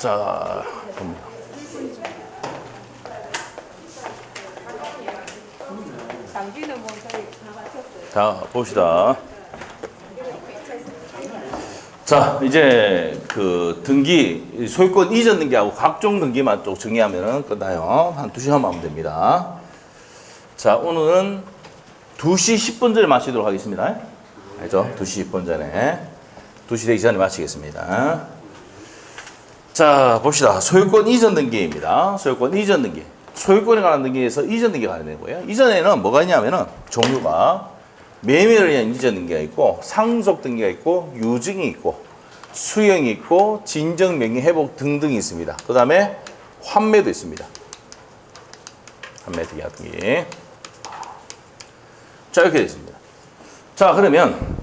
자, 봅니다. 당기는 뭐 저희 다 맞췄어요. 자, 봅시다. 자, 이제 그 등기, 소유권 이전 등기하고 각종 등기만 또 정리하면 끝나요. 한 2시간만 하면 됩니다. 자, 오늘은 2시 10분 전에 마치도록 하겠습니다. 알죠? 2시 10분 전에. 2시 되기 전에 마치겠습니다. 자, 봅시다. 소유권 이전 등기입니다. 소유권 이전 등기. 소유권에 관한 등기에서 이전 등기가 관련된 거예요. 이전에는 뭐가 있냐면은 종류가 매매를 위한 이전 등기가 있고, 상속 등기가 있고, 유증이 있고, 수령이 있고, 진정 명의 회복 등등이 있습니다. 그 다음에 환매도 있습니다. 환매 등기. 자, 이렇게 되어 있습니다. 자, 그러면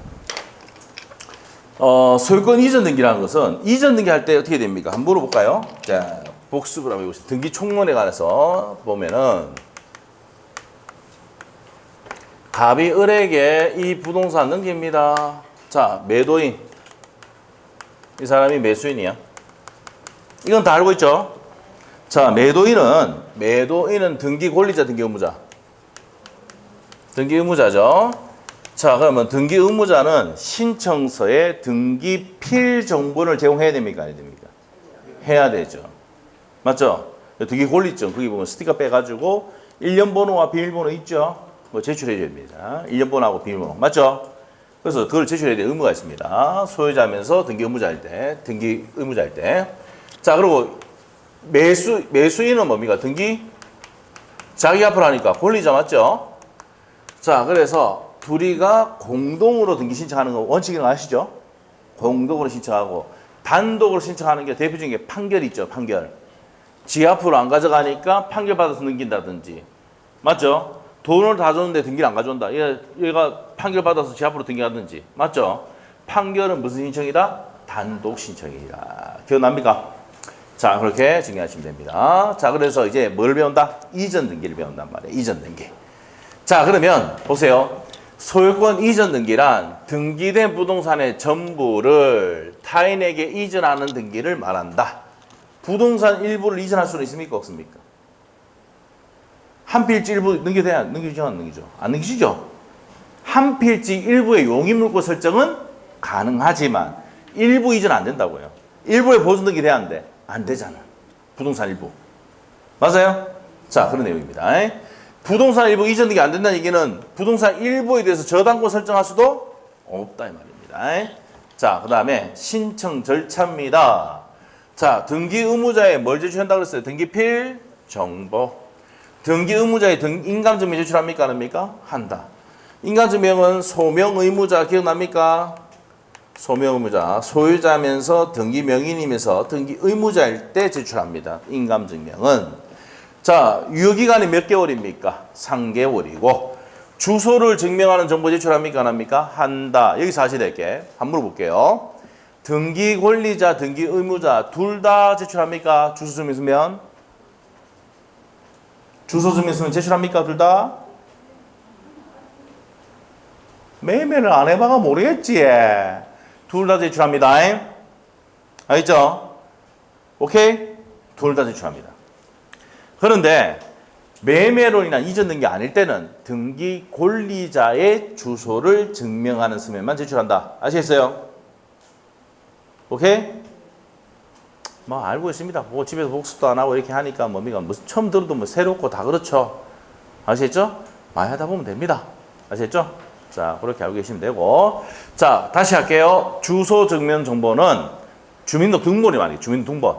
소유권 이전 등기라는 것은 이전 등기 할 때 어떻게 됩니까? 한번 물어볼까요? 자, 복습을 한번 해보겠습니다. 등기 총론에 관해서 보면은 갑이 을에게 이 부동산 넘깁니다. 자, 매도인. 이 사람이 매수인이야. 이건 다 알고 있죠? 자, 매도인은 등기 권리자, 등기 의무자. 등기 의무자죠. 자, 그러면 등기 의무자는 신청서에 등기 필 정보를 제공해야 됩니까? 안 됩니까? 해야 되죠. 맞죠? 등기 권리증, 거기 보면 스티커 빼가지고 1년 번호와 비밀번호 있죠? 뭐 제출해 줘야 됩니다. 1년 번호하고 비밀번호. 맞죠? 그래서 그걸 제출해야 될 의무가 있습니다. 소유자면서 등기 의무자일 때, 등기 의무자일 때. 자, 그리고 매수인은 뭡니까? 등기 자기 앞으로 하니까 권리자 맞죠? 자, 그래서 둘이가 공동으로 등기 신청하는 거 원칙이라는 거 아시죠? 공동으로 신청하고 단독으로 신청하는 게 대표적인 게 판결이 있죠. 판결. 지 앞으로 안 가져가니까 판결 받아서 넘긴다든지. 맞죠? 돈을 다 줬는데 등기를 안 가져온다. 얘가 판결 받아서 지 앞으로 등기하든지. 맞죠? 판결은 무슨 신청이다? 단독 신청이다. 기억납니까? 자, 그렇게 정리하시면 됩니다. 자, 그래서 이제 뭘 배운다? 이전 등기를 배운단 말이에요. 이전 등기. 자, 그러면 보세요. 소유권 이전 등기란 등기된 부동산의 전부를 타인에게 이전하는 등기를 말한다. 부동산 일부를 이전할 수는 있습니까? 없습니까? 한 필지 일부 넘기죠? 안 넘기죠? 안 넘기시죠? 한 필지 일부의 용의물권 설정은 가능하지만 일부 이전 안 된다고요. 일부의 보존 등기 돼야 안 돼? 안 되잖아. 부동산 일부. 맞아요? 자, 그런 내용입니다. 부동산 일부 이전 등기 안 된다는 얘기는 부동산 일부에 대해서 저당권 설정할 수도 없다 이 말입니다. 자, 그 다음에 신청 절차입니다. 자, 등기 의무자에 뭘 제출한다고 그랬어요? 등기필 정보. 등기 의무자의 인감증명 제출합니까? 안 합니까? 한다. 인감증명은 소명 의무자 기억납니까? 소명 의무자. 소유자면서 등기 명의이면서 등기 의무자일 때 제출합니다. 인감증명은. 자, 유효기간이 몇 개월입니까? 3개월이고 주소를 증명하는 정보 제출합니까? 안 합니까? 한다. 여기서 하셔야 될 게 한번 물어볼게요. 등기 권리자, 등기 의무자 둘 다 제출합니까? 주소 증명 있으면? 주소 증명 있으면 제출합니까? 둘 다? 매매를 안 해봐가 모르겠지. 둘 다 제출합니다. 알겠죠? 오케이? 둘 다 제출합니다. 그런데 매매로 인한 이전 등기 아닐 때는 등기 권리자의 주소를 증명하는 서면만 제출한다. 아시겠어요? 오케이? 뭐 알고 있습니다. 뭐 집에서 복습도 안 하고 이렇게 하니까 뭡니까? 뭐 처음 들어도 뭐 새롭고 다 그렇죠. 아시겠죠? 많이 하다 보면 됩니다. 아시겠죠? 자, 그렇게 알고 계시면 되고. 자, 다시 할게요. 주소 증명 정보는 주민등록번이 말이에요. 주민등록번.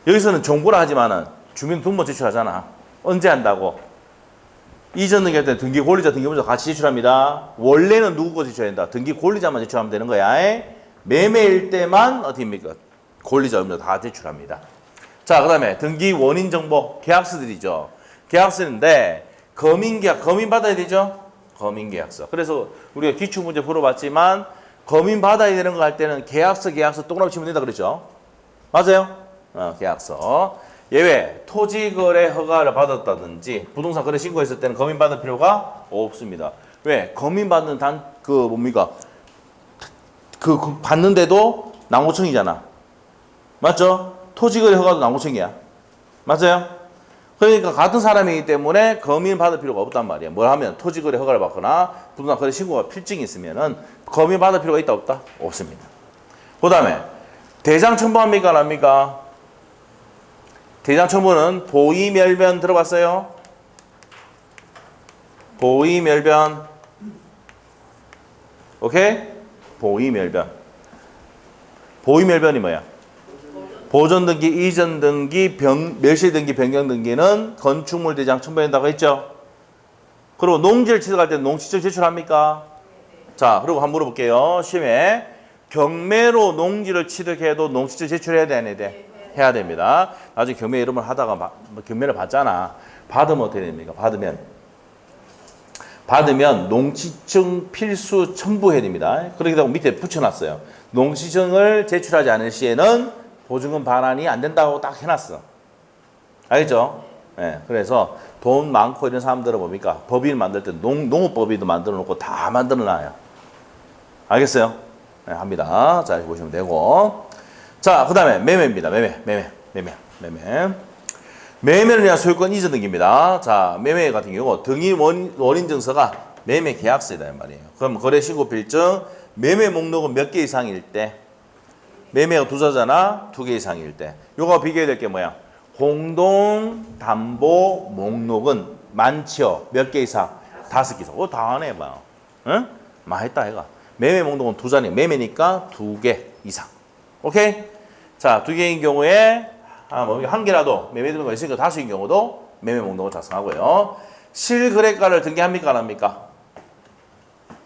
여기서는 정보라 하지만은 주민등록번 제출하잖아. 언제 한다고? 이전 등기할 때 등기 권리자, 등기 의무자 같이 제출합니다. 원래는 누구 거 제출해야 된다? 등기 권리자만 제출하면 되는 거야. 매매일 때만 어떻게 합니까? 권리자, 의무자 다 제출합니다. 자, 그 다음에 등기 원인 정보, 계약서들이죠. 계약서인데 검인계약, 검인 받아야 되죠? 검인계약서. 그래서 우리가 기출문제 풀어봤지만 검인 받아야 되는 거 할 때는 계약서 동그라미 치면 된다 그랬죠? 맞아요? 계약서. 예외, 토지거래 허가를 받았다든지 부동산 거래 신고했을 때는 검인받을 필요가 없습니다. 왜? 검인받는 뭡니까? 받는데도 낭호청이잖아. 맞죠? 토지거래 허가도 남구청이야. 맞아요? 그러니까 같은 사람이기 때문에 검인 받을 필요가 없단 말이야. 뭘 하면 토지거래 허가를 받거나 부동산 거래 신고가 필증이 있으면은 검인 받을 필요가 있다 없다? 없습니다. 그 다음에 대장 첨부합니까 안 합니까? 대장 첨부는 보이멸변 들어봤어요? 보이멸변. 오케이? 보이멸변. 보이멸변이 뭐야? 보존 등기, 이전 등기, 멸실 등기, 변경 등기는 건축물 대장 첨부한다고 했죠? 그리고 농지를 취득할 때 농지증 제출합니까? 자, 그리고 한번 물어볼게요. 시험에 경매로 농지를 취득해도 농지증 제출해야 돼, 안 해야 돼? 해야 됩니다. 나중에 경매 이름을 하다가 경매를 받잖아. 받으면 어떻게 됩니까? 받으면 농지증 필수 첨부해야 됩니다. 그러기도 하고 밑에 붙여놨어요. 농지증을 제출하지 않을 시에는 보증금 반환이 안 된다고 딱 해놨어. 알겠죠? 네, 그래서 돈 많고 이런 사람들은 뭡니까? 법인을 만들 때 농업법인도 만들어 놓고 다 만들어 놔요. 알겠어요? 네, 합니다. 자, 이렇게 보시면 되고. 자, 그 다음에 매매입니다. 매매. 매매는 그냥 소유권 이전 등기입니다. 자, 매매 같은 경우 등기 원인 증서가 매매 계약서이다 이 말이에요. 그럼 거래 신고 필증 매매 목록은 몇 개 이상일 때, 매매가 두자잖아, 2개 이상일 때. 요거 비교해야 될 게 뭐야? 공동 담보 목록은 많지요. 몇 개 이상? 5개 이상. 다 하네 봐. 응? 많이 했다 해가. 매매 목록은 2자니 매매니까 2개 이상. 오케이? 자, 2개인 경우에 한 개라도 매매 들어가 있으니까 5개인 경우도 매매 목록을 작성하고요. 실거래가를 등기합니까 안 합니까?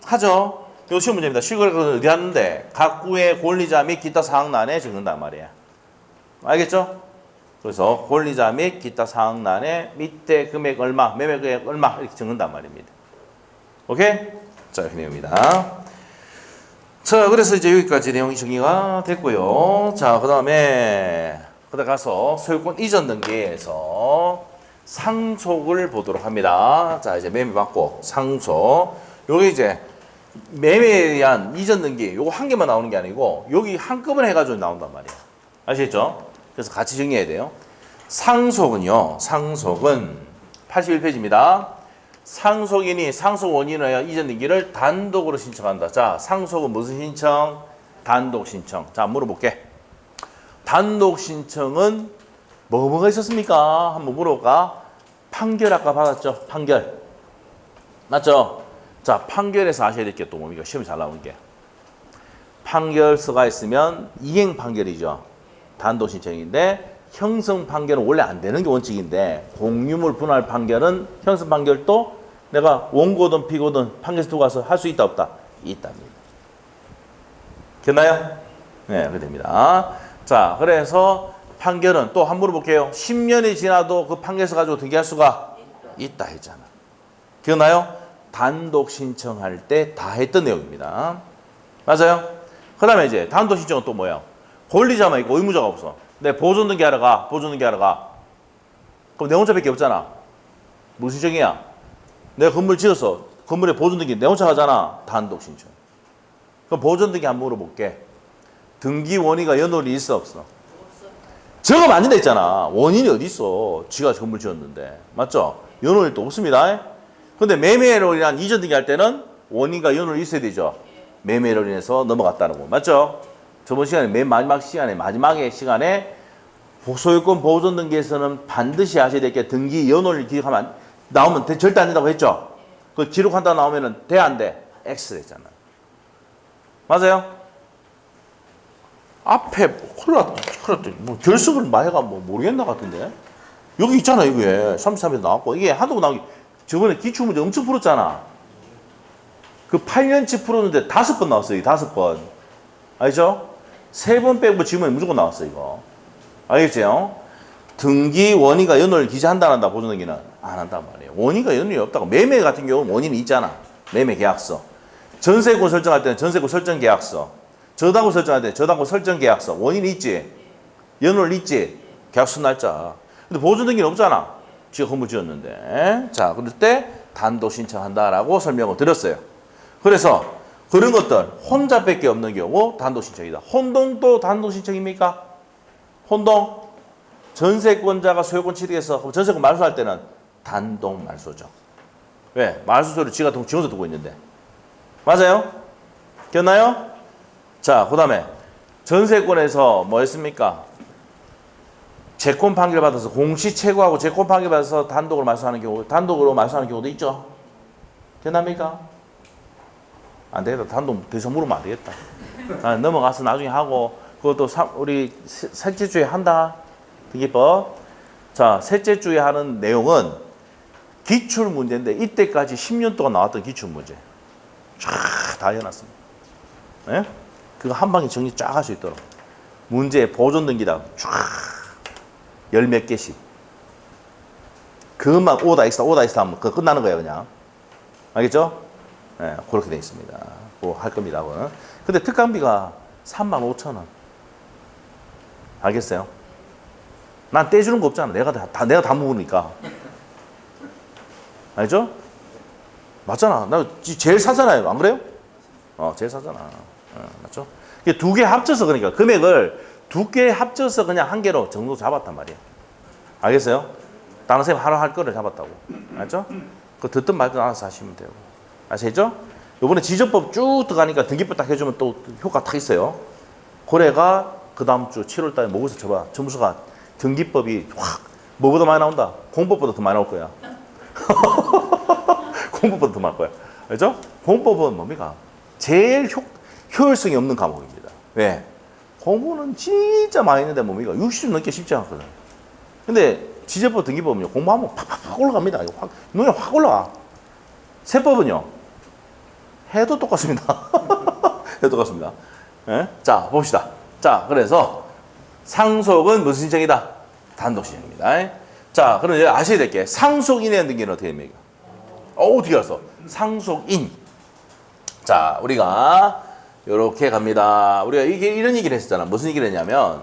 하죠. 이거 쉬운 문제입니다. 실거래가는 어디 하는데? 각구의 권리자 및 기타 사항란에 적는단 말이야. 알겠죠? 그래서 권리자 및 기타 사항란에 밑에 금액 얼마, 매매 금액 얼마 이렇게 적는단 말입니다. 오케이? 자, 이렇게 내용입니다. 자, 그래서 이제 여기까지 내용이 정리가 됐고요. 자, 그 다음에 가서 소유권 이전 등기에서 상속을 보도록 합니다. 자, 이제 매매 받고 상속. 여기 이제 매매에 의한 이전 등기 요거 한 개만 나오는 게 아니고 여기 한꺼번에 해가지고 나온단 말이에요. 아시겠죠? 그래서 같이 정리해야 돼요. 상속은요. 상속은 81페이지입니다. 상속인이 상속 원인에 의한 이전 등기를 단독으로 신청한다. 자, 상속은 무슨 신청? 단독 신청. 자, 물어볼게. 단독 신청은 뭐가 있었습니까? 한번 물어볼까? 판결 아까 받았죠? 판결. 맞죠? 자, 판결에서 아셔야 될 게 또 뭡니까? 시험이 잘 나오는 게. 판결서가 있으면 이행 판결이죠. 단독 신청인데 형성 판결은 원래 안 되는 게 원칙인데 공유물 분할 판결은 형성 판결도 내가 원고든 피고든 판결서 두고 가서 할 수 있다 없다? 있답니다. 됐나요? 네, 그렇게 됩니다. 자, 그래서 판결은 또 한 번 물어볼게요. 10년이 지나도 그 판결서 가지고 등기할 수가 있다 했잖아. 기억나요? 단독 신청할 때 다 했던 내용입니다. 맞아요? 그 다음에 이제 단독 신청은 또 뭐야? 권리자만 있고 의무자가 없어. 내 보존 등기하러 가. 그럼 내 혼자밖에 없잖아. 무슨 신청이야? 내가 건물 지어서 건물에 보존 등기 내 혼자 하잖아. 단독 신청. 그럼 보존 등기 한번 물어볼게. 등기 원인과 연월이 있어 없어? 적으면 안 된다 했잖아. 원인이 어디 있어? 지가 건물 지었는데. 맞죠? 연월이 또 없습니다. 근데 매매로 인한 이전 등기 할 때는 원인과 연월이 있어야 되죠. 매매로 인해서 넘어갔다는 거. 맞죠? 저번 시간에 맨 마지막에 시간에 소유권 보존 등기에서는 반드시 하셔야 될 게 등기 연월을 기록하면 나오면 절대 안 된다고 했죠. 그 기록한다 나오면은 돼 안 돼? X를 했잖아. 맞아요? 앞에 뭐 결석을 마해가 뭐 모르겠나 같은데 여기 있잖아. 이게 33에서 나왔고 이게 한두 번 나오기 저번에 기출문제 엄청 풀었잖아. 그 8년치 풀었는데 5번 나왔어요. 5번. 알죠? 3번 빼고 지금은 무조건 나왔어 이거. 알겠죠? 등기 원인과 연월을 기재한다 안 한다. 보존 등기는 안 한단 말이에요. 원인과 연월이 없다고. 매매 같은 경우는 원인이 있잖아. 매매 계약서. 전세권 설정할 때는 전세권 설정 계약서. 저당권 설정할 때는 저당권 설정 계약서. 원인이 있지. 연월 있지. 계약서 날짜. 근데 보존 등기는 없잖아. 지가 건물 지었는데. 자, 그럴 때 단독 신청한다라고 설명을 드렸어요. 그래서 그런 것들 혼자밖에 없는 경우 단독 신청이다. 혼동도 단독 신청입니까? 혼동. 전세권자가 소유권 취득해서 그럼 전세권 말소할 때는 단독 말소죠. 왜? 말소서를 지가 지원서 두고 있는데. 맞아요? 기억나요? 자, 그 다음에 전세권에서 뭐 했습니까? 재권 판결 받아서 공시채고하고 재권 판결 받아서 단독으로 말소하는 경우도 있죠. 기억납니까? 안 되겠다. 단독 더 이상 물으면 안 되겠다. 넘어가서 나중에 하고 그것도 우리 셋째 주에 한다. 등기법. 자, 셋째 주에 하는 내용은 기출 문제인데 이때까지 10년 동안 나왔던 기출 문제 쫙 다 해놨습니다. 네? 그거 한 방에 정리 쫙 할 수 있도록 문제 보존 등기다 쫙 열 몇 개씩 그것만 오다 익스다 하면 그거 끝나는 거예요. 그냥 알겠죠? 네, 그렇게 돼 있습니다. 뭐 할 겁니다. 그거는. 근데 특강비가 35,000원. 알겠어요? 난 떼주는 거 없잖아. 내가 다 먹으니까. 알죠? 맞잖아. 나 제일 사잖아요. 안 그래요? 제일 사잖아. 맞죠? 두 개 합쳐서 그러니까 금액을 두 개 합쳐서 그냥 한 개로 정도 잡았단 말이야. 알겠어요? 다른 선생님 하나 할 거를 잡았다고. 알죠? 그 듣든 말든 알아서 하시면 돼요. 아시죠? 요번에 지적법 쭉 들어가니까 등기법 딱 해주면 또 효과 딱 있어요. 고래가 그 다음 주 7월 달에 모의고사 쳐봐. 점수가 등기법이 확 뭐보다 많이 나온다. 공법보다 더 많이 나올 거야. 공법보다 더 많을 거야. 알죠? 공법은 뭡니까? 제일 효율성이 없는 과목입니다. 왜? 공부는 진짜 많이 했는데 뭡니까? 60점 넘게 쉽지 않거든. 근데 지적법 등기법은요. 공부하면 팍팍팍 올라갑니다. 이거 눈에 확 올라가. 세법은요. 해도 똑같습니다. 해도 똑같습니다. 네? 자, 봅시다. 자, 그래서 상속은 무슨 신청이다? 단독 신청입니다. 자, 그럼 이제 아셔야 될 게 상속인의 등기는 어떻게 됩니까? 어떻게 알았어? 상속인. 자, 우리가 이렇게 갑니다. 우리가 이런 얘기를 했었잖아. 무슨 얘기를 했냐면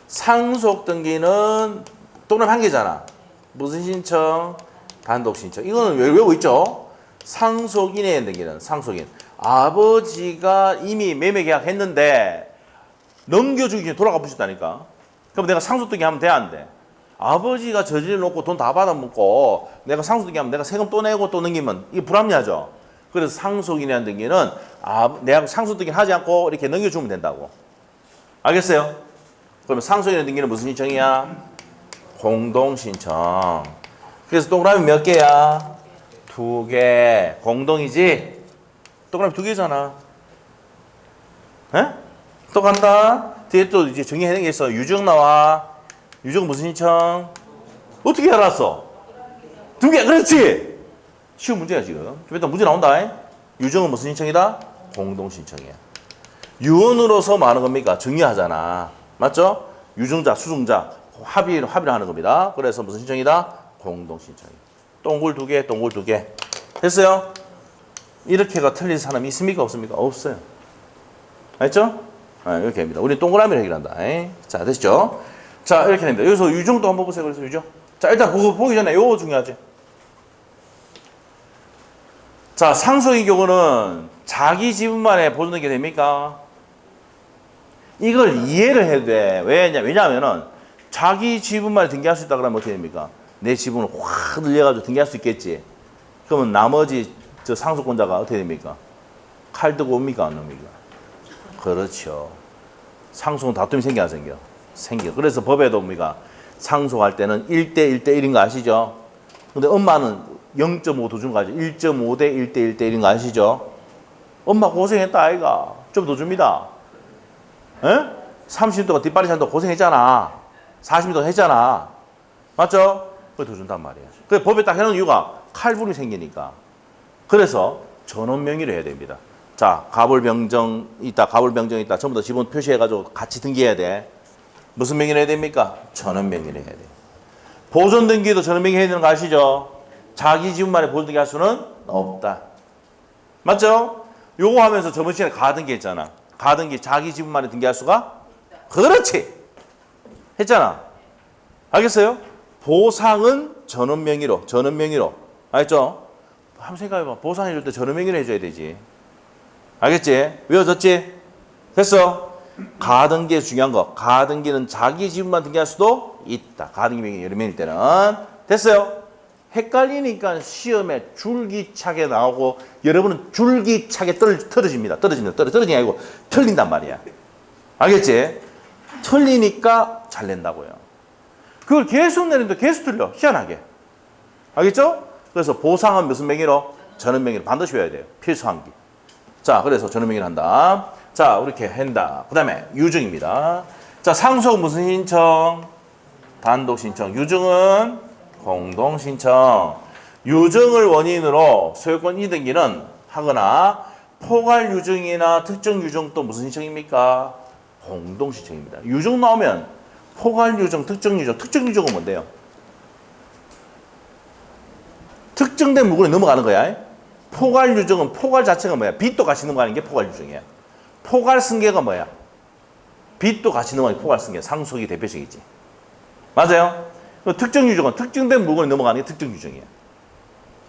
상속 등기는 동그라미 한 개잖아. 무슨 신청? 단독 신청. 이거는 외우고 있죠? 상속인의 등기는 상속인. 아버지가 이미 매매 계약했는데 넘겨주기 전에 돌아가 보셨다니까. 그럼 내가 상속 등기 하면 돼, 안 돼? 아버지가 저지를 놓고 돈 다 받아먹고 내가 상속 등기 하면 내가 세금 또 내고 또 넘기면 이게 불합리하죠. 그래서 상속인이라는 등기는 내가 상속 등기 하지 않고 이렇게 넘겨주면 된다고. 알겠어요? 그러면 상속인의 등기는 무슨 신청이야? 공동신청. 그래서 동그라미 몇 개야? 2개. 공동이지? 동그라미 2개잖아. 에? 또 간다. 뒤에 또 이제 정리해낸 게 있어. 유증 나와. 유증 무슨 신청? 어떻게 알았어? 2개. 그렇지. 쉬운 문제야 지금. 좀 이따 문제 나온다. 유증은 무슨 신청이다? 공동신청이야. 유언으로서 뭐 하는 겁니까? 정리하잖아. 맞죠? 유증자, 수증자 합의를 하는 겁니다. 그래서 무슨 신청이다? 공동신청이야. 동굴 2개, 동굴 2개. 됐어요? 이렇게가 틀린 사람이 있습니까? 없습니까? 없어요. 알죠? 이렇게 됩니다. 우리 동그라미를 해결한다. 자, 됐죠? 자, 이렇게 됩니다. 여기서 유증도 한번 보세요. 그래서 유증. 자, 일단 그거 보기 전에 요거 중요하지. 자, 상속인 경우는 자기 지분만에 보존되게 됩니까? 이걸 이해를 해야 돼. 왜냐하면은 자기 지분만에 등기할 수 있다 그러면 어떻게 됩니까? 내 지분을 확 늘려가지고 등기할 수 있겠지. 그러면 나머지 저 상속권자가 어떻게 됩니까? 칼 들고 옵니까? 안 옵니까? 그렇죠. 상속은 다툼이 생겨 안 생겨? 생겨. 그래서 법에도 뭡니까? 상속할 때는 1대1대1인 거 아시죠? 근데 엄마는 0.5 더 준 거 아시죠? 1.5대 1대 1대 1인 거 아시죠? 엄마 고생했다 아이가. 좀 더 줍니다. 에? 30년 동안 뒷발이 잔다고 고생했잖아. 40년 동안 했잖아. 맞죠? 그걸 더 준단 말이야. 그 법에 딱 해놓은 이유가 칼분이 생기니까. 그래서 전원명의를 해야 됩니다. 자, 가불병정 있다, 가불병정 있다. 전부 다 지분 표시해가지고 같이 등기해야 돼. 무슨 명의를 해야 됩니까? 전원명의를 해야 돼. 보존 등기도 전원명의 해야 되는 거 아시죠? 자기 지분만에 보존 등기 할 수는 없다. 맞죠? 요거 하면서 저번 시간에 가등기 했잖아. 가등기 자기 지분만에 등기할 수가? 그렇지. 했잖아. 알겠어요? 보상은 전원명의로. 알겠죠? 한번 생각해봐. 보상해줄 때 전원명의로 해줘야 되지. 알겠지? 외워졌지? 됐어? 가등기 중요한 거. 가등기는 자기 지분만 등기할 수도 있다. 가등기 명의 여러 명일 때는. 됐어요? 헷갈리니까 시험에 줄기차게 나오고 여러분은 줄기차게 떨어집니다. 떨어지는 게 아니고 틀린단 말이야. 알겠지? 틀리니까 잘 낸다고요. 그걸 계속 내는데 계속 틀려. 희한하게. 알겠죠? 그래서 보상은 무슨 명의로? 전원 명의로 반드시 외워야 돼요. 필수 암기. 자, 그래서 전원 명의로 한다. 자, 이렇게 한다. 그 다음에 유증입니다. 자, 상속 무슨 신청? 단독 신청. 유증은 공동 신청. 유증을 원인으로 소유권 이등기는 하거나 포괄 유증이나 특정 유증 또 무슨 신청입니까? 공동 신청입니다. 유증 나오면 포괄 유증, 특정 유증. 특정 유증은 뭔데요? 특정된 물건이 넘어가는 거야. 포괄 유증은 포괄 자체가 뭐야? 빚도 같이 넘어가는 게 포괄 유증이야. 포괄 승계가 뭐야? 빚도 같이 넘어가는 게 포괄 승계. 상속이 대표적이지. 맞아요? 특정 유증은 특정된 물건이 넘어가는 게 특정 유증이야.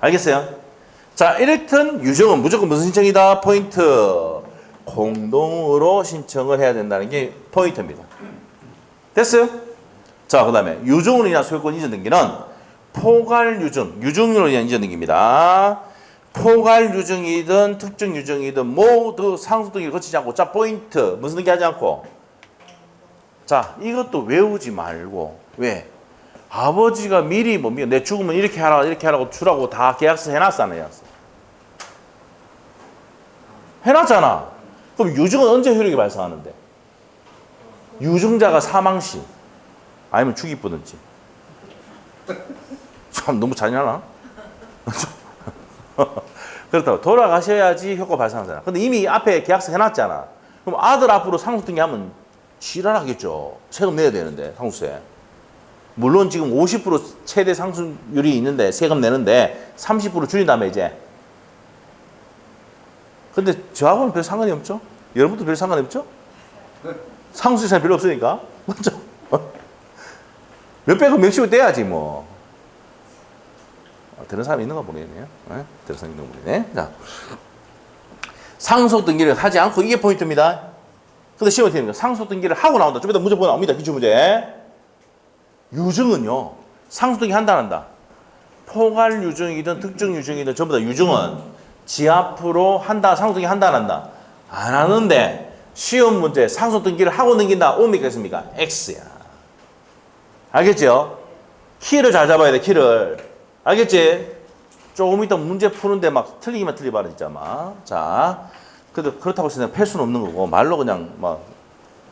알겠어요? 자, 이렇든 유증은 무조건 무슨 신청이다? 포인트. 공동으로 신청을 해야 된다는 게 포인트입니다. 됐어요? 자, 그 다음에 유증으로 인한 소유권 이전 등기는 포괄 유증, 유증으로 인한 이전 등기입니다. 포괄 유증이든 특정 유증이든 모두 상속 등기를 거치지 않고, 자, 포인트. 무슨 등기 하지 않고. 자, 이것도 외우지 말고. 왜? 아버지가 미리 뭡니까? 내 죽으면 이렇게 하라고 주라고 다 계약서 해놨어, 안 해놨어? 해놨잖아. 그럼 유증은 언제 효력이 발생하는데? 유증자가 사망 시. 아니면 죽이 뿌든지. 참, 너무 잔인하나? 그렇다고 돌아가셔야지 효과 발생하잖아. 근데 이미 앞에 계약서 해놨잖아. 그럼 아들 앞으로 상속 등기하면 지랄하겠죠. 세금 내야 되는데, 상속세. 물론 지금 50% 최대 상속률이 있는데 세금 내는데 30% 줄인다며 이제. 근데 저하고는 별 상관이 없죠? 여러분도 별 상관이 없죠? 상속세 별로 없으니까. 맞죠? 몇백억 몇십억 떼야지 뭐. 들은 사람이 있는가 모르겠네요. 네? 들은 사람이 있는가 모르겠네. 자, 상속 등기를 하지 않고, 이게 포인트입니다. 근데 시험에 되는 거 상속 등기를 하고 나온다. 좀 이따 문제 보고 나옵니다. 기출문제. 유증은요, 상속 등기 한다 안 한다. 포괄 유증이든 특정 유증이든 전부 다 유증은 지 앞으로 한다. 상속 등기 한다 안 한다. 안 하는데 시험 문제 상속 등기를 하고 넘긴다. 옵니까 있습니까? X야. 알겠죠? 키를 잘 잡아야 돼. 키를. 알겠지? 조금 이따 문제 푸는데 막 틀리기만 틀리봐라 진짜 막. 자, 그래도 그렇다고 해서 팰 수는 없는 거고 말로 그냥 막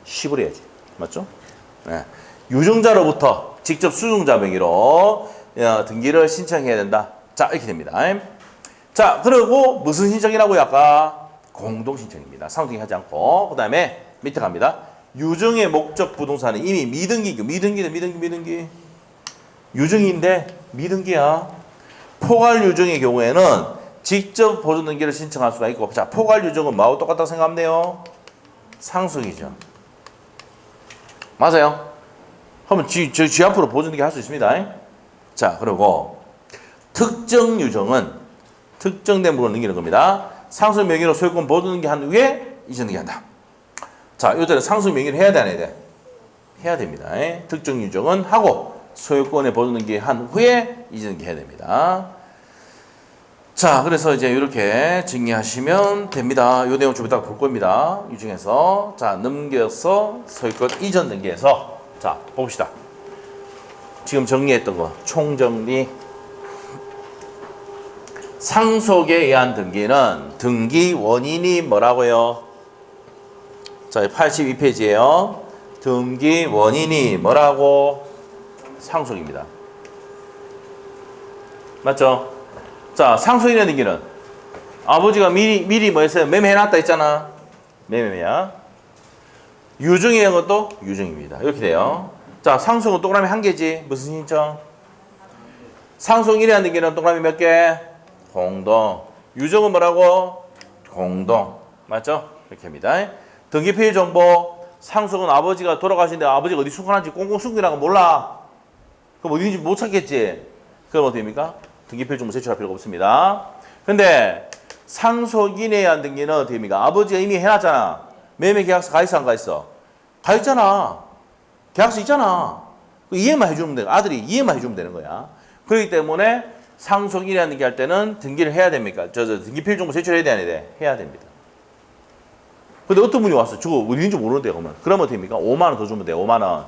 씹으려야지. 맞죠? 네. 유증자로부터 직접 수증자 명의로 등기를 신청해야 된다. 자, 이렇게 됩니다. 자, 그리고 무슨 신청이라고요? 아까 공동 신청입니다. 상속등기 하지 않고. 그 다음에 밑에 갑니다. 유증의 목적 부동산은 이미 미등기고, 미등기. 유증인데 미등기야. 포괄 유증의 경우에는 직접 보존 등기를 신청할 수가 있고, 자, 포괄 유증은 뭐하고 똑같다고 생각하면 돼요? 상속이죠. 맞아요? 하면 지 앞으로 보존 등기 할 수 있습니다. 자, 그리고 특정 유증은 특정된 물건을 넘기는 겁니다. 상속 명의로 소유권 보존 등기 한 후에 이전 등기 한다. 자, 이때는 상속 명의를 해야 돼, 안 해야 돼? 해야 됩니다. 특정 유증은 하고 소유권에 보존 등기 한 후에 이전 등기 해야 됩니다. 자, 그래서 이제 이렇게 정리하시면 됩니다. 이 내용 좀 이따가 볼 겁니다. 이 중에서. 자, 넘겨서 소유권 이전 등기해서. 자, 봅시다. 지금 정리했던 거, 총정리. 상속에 의한 등기는 등기 원인이 뭐라고요? 자, 82페이지에요. 등기 원인이 뭐라고? 상속입니다. 맞죠? 자, 상속인의 등기는 아버지가 미리 뭐 했어요? 매매해놨다 했잖아. 매매야. 유증이라는 것도 유증입니다. 이렇게 돼요. 자, 상속은 동그라미 한 개지. 무슨 신청? 상속인의 등기는 동그라미 몇 개? 공동. 유증은 뭐라고? 공동. 맞죠? 이렇게 합니다. 등기필 정보. 상속은 아버지가 돌아가시는데 아버지가 어디 숨겨놨는지 꽁꽁 숨기라고 몰라. 그럼 어딘지 못 찾겠지. 그럼 어떻게 됩니까? 등기필 정보 제출할 필요가 없습니다. 근데 상속인에 의한 등기는 어떻게 됩니까? 아버지가 이미 해놨잖아. 매매 계약서 가 있어 안 가 있어? 다 있잖아. 계약서 있잖아. 이해만 해주면 돼. 아들이 이해만 해주면 되는 거야. 그렇기 때문에 상속인이라는 게 할 때는 등기를 해야 됩니까? 등기 필요정보 제출해야 돼, 안 해야 돼? 해야 됩니다. 근데 어떤 분이 왔어. 저거 어디인지 모르는데, 그러면 됩니까? 5만 원 더 주면 돼, 5만 원.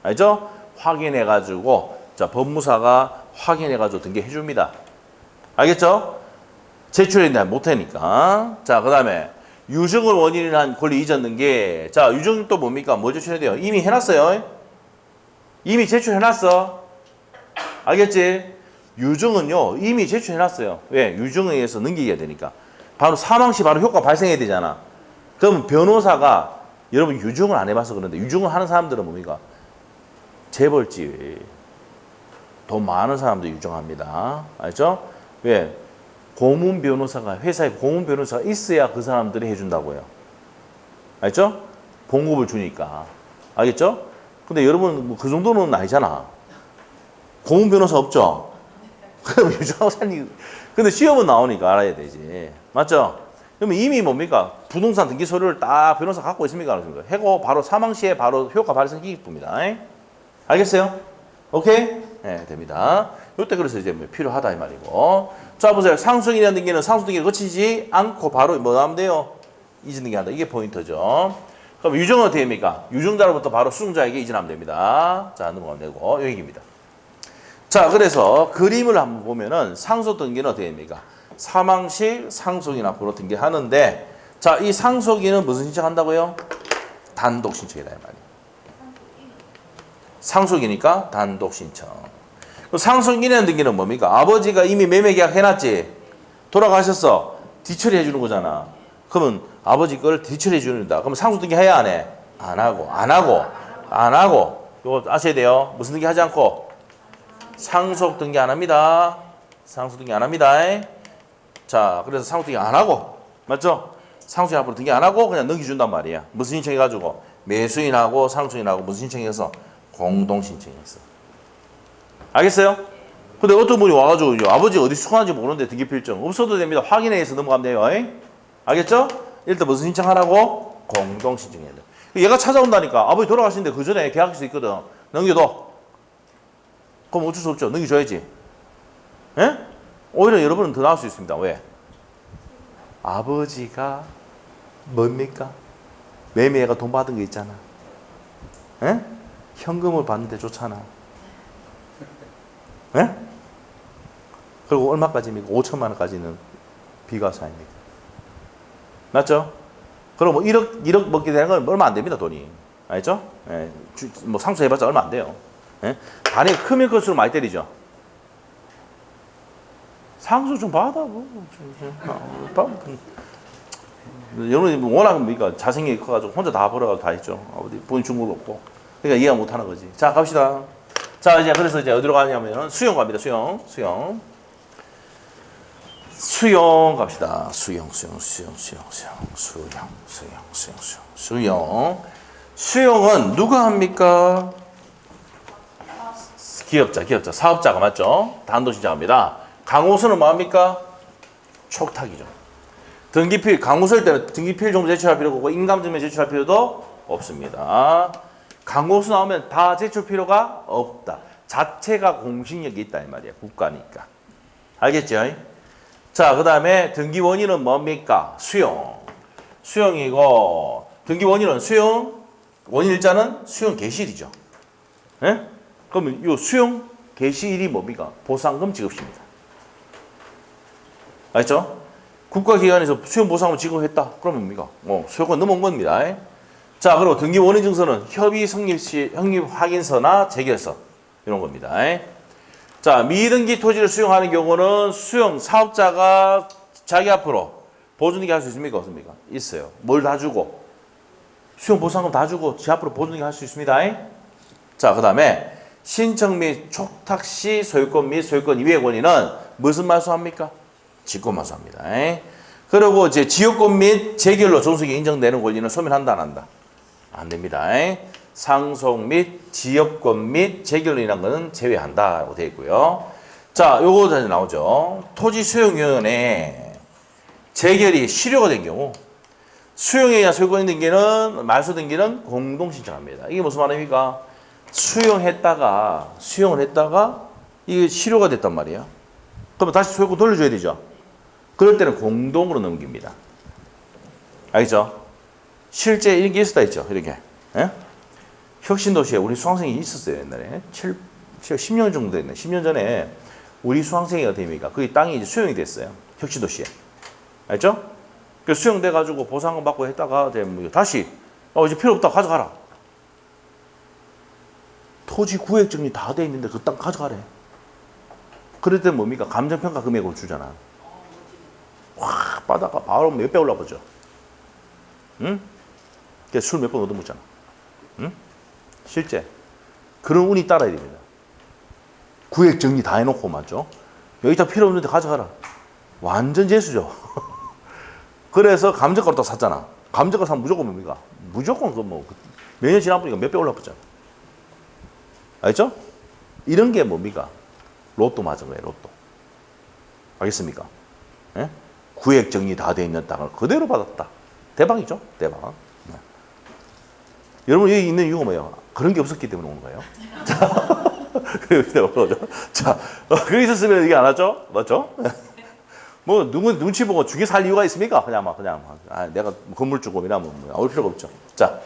알죠? 확인해가지고, 자, 법무사가 확인해가지고 등기해 줍니다. 알겠죠? 제출했는데 못하니까. 자, 그 다음에, 유증을 원인으로 한 권리 이전 등기. 자, 유증 또 뭡니까? 뭐 제출해야 돼요? 이미 해놨어요. 이미 제출해놨어. 알겠지? 유증은요, 이미 제출해놨어요. 왜? 유증에 의해서 넘기게 되니까. 바로 사망 시 바로 효과 발생해야 되잖아. 그럼 변호사가, 여러분 유증을 안 해봐서 그런데, 유증을 하는 사람들은 뭡니까? 재벌집. 돈 많은 사람도 유증합니다. 알죠? 왜? 고문 변호사가, 회사에 고문 변호사가 있어야 그 사람들이 해준다고요. 알죠? 봉급을 주니까. 알겠죠? 근데 여러분, 뭐 그 정도는 아니잖아. 고문 변호사 없죠? 그럼 유증하고 살리. 근데 시험은 나오니까 알아야 되지. 맞죠? 그러면 이미 뭡니까? 부동산 등기 서류를 딱 변호사 갖고 있습니까? 해고 바로 사망 시에 바로 효과 발생기기 뿐입니다. 알겠어요? 오케이? 네, 됩니다. 이때 그래서 이제 뭐 필요하다 이 말이고. 자, 보세요. 상속인이라는 등기는 상속 등기를 거치지 않고 바로 뭐 하면 돼요? 이전 등기한다. 이게 포인트죠. 그럼 유증은 어떻게 됩니까? 유증자로부터 바로 수증자에게 이전하면 됩니다. 자, 넘어가면 되고. 여기입니다. 자, 그래서 그림을 한번 보면은 상속 등기는 어떻게 됩니까? 사망 시 상속인 앞으로 등기하는데, 자, 이 상속인은 무슨 신청한다고요? 단독 신청이다 이 말이에요. 상속이니까 단독 신청. 상속인이라는 등기는 뭡니까? 아버지가 이미 매매 계약 해놨지. 돌아가셨어. 뒤처리 해주는 거잖아. 그러면 아버지 걸 뒤처리 해주는다. 그러면 상속 등기 해야 안 해? 안 하고. 이거 아셔야 돼요. 무슨 등기 하지 않고? 상속 등기 안 합니다. 상속 등기 안 합니다. 자, 그래서 상속 등기 안 하고, 맞죠? 상속인 앞으로 등기 안 하고 그냥 넘겨준단 말이야. 무슨 신청해가지고? 매수인하고 상속인하고 무슨 신청해서? 공동 신청했어. 알겠어요? 근데 어떤 분이 와가지고 아버지 어디 수거하는지 모르는데 등기 필증 없어도 됩니다. 확인해서 넘어가면 돼요. 알겠죠? 일단 무슨 신청하라고? 공동 신청해야 돼. 얘가 찾아온다니까. 아버지 돌아가시는데 그 전에 계약서 있거든. 넘겨둬. 그럼 어쩔 수 없죠. 넘겨줘야지. 예? 오히려 여러분은 더 나을 수 있습니다. 왜? 아버지가 뭡니까? 매매가 돈 받은 거 있잖아. 예? 현금을 받는데 좋잖아. 예? 그리고 얼마까지입니까? 5천만 원까지는 비과세입니다. 맞죠? 그리고 뭐 1억 먹게 되는 건 얼마 안 됩니다, 돈이. 알죠? 예. 뭐 상수해봤자 얼마 안 돼요. 예? 단위가 크면 클수록 많이 때리죠. 상수 좀 받아. 여러분이 워낙 뭡니까? 자생이 커가지고 혼자 다 벌어가지고 다 했죠. 어디 본인 중국 없고. 그러니까 이해가 못 하는 거지. 자, 갑시다. 자, 이제 그래서 이제 어디로 가냐면 수용 갑니다. 수용 갑시다. 수용은 누가 합니까? 기업자, 사업자가 맞죠? 단독신청합니다. 강호수는 뭐 합니까? 촉탁이죠. 강호수일 때는 등기필 정보 제출할 필요가 없고 인감증명 제출할 필요도 없습니다. 강호수 나오면 다 제출 필요가 없다. 자체가 공신력이 있다 이 말이야. 국가니까. 알겠죠? 자, 그 다음에 등기 원인은 뭡니까? 수용이고 등기 원인은 원인 일자는 수용 개시일이죠. 예? 그러면 이 수용 개시일이 뭡니까? 보상금 지급시입니다. 알죠? 국가기관에서 수용 보상금 지급했다. 그러면 뭡니까? 수용권 넘어온 겁니다. 자, 그리고 등기 원인 증서는 협의 성립 시 형립 확인서나 재결서 이런 겁니다. 자, 미등기 토지를 수용하는 경우는 수용 사업자가 자기 앞으로 보증등기 할 수 있습니까? 없습니까? 있어요. 뭘 다 주고? 수용 보상금 다 주고 지 앞으로 보증등기 할 수 있습니다. 자, 그 다음에 신청 및 촉탁 시 소유권 및 소유권 이외의 권리는 무슨 말소합니까? 직권 말소합니다. 그리고 이제 지역권 및 재결로 존속이 인정되는 권리는 소멸한다 안 한다? 안 됩니다. 상속 및 지역권 및 재결이라는 것은 제외한다라고 되어 있고요. 자, 요거 다시 나오죠. 토지 수용위원회 재결이 실효가 된 경우 수용에 의한 소유권이 등기는 말소 등기는 공동 신청합니다. 이게 무슨 말입니까? 수용을 했다가 이게 실효가 됐단 말이야. 그러면 다시 소유권 돌려줘야 되죠. 그럴 때는 공동으로 넘깁니다. 알겠죠? 실제 이런 게 있었다 했죠. 이렇게. 예? 혁신도시에 우리 수강생이 있었어요. 옛날에. 10년 정도 됐네. 10년 전에 우리 수강생이 어떻게 됩니까? 거기 땅이 이제 수용이 됐어요. 혁신도시에. 알죠? 그래서 수용돼가지고 보상금 받고 했다가 이제 뭐 다시 이제 필요 없다 가져가라. 토지 구획 정리 다 돼 있는데 그 땅 가져가래. 그럴 때 뭡니까? 감정평가 금액을 주잖아. 확 받아가 바로 몇 배 올라보죠. 응? 술 몇 번 얻어먹잖아. 응? 실제 그런 운이 따라야 됩니다. 구획 정리 다 해놓고 맞죠? 여기 다 필요 없는데 가져가라. 완전 재수죠. 그래서 감정가로 딱 샀잖아. 감정가 사면 무조건 뭡니까? 무조건 몇 년 지나보니까 몇 배 올라붙잖아. 알죠? 이런 게 뭡니까? 로또 맞은 거예요. 로또. 알겠습니까? 예? 구획 정리 다 돼 있는 땅을 그대로 받았다. 대박이죠? 대박. 네. 여러분 여기 있는 이유가 뭐예요? 그런 게 없었기 때문에 온 거예요. 자, 그게 있었으면 이게 안 왔죠? 맞죠? 뭐 눈치 보고 중에 살 이유가 있습니까? 그냥 내가 건물주공이라 올 필요가 없죠. 자,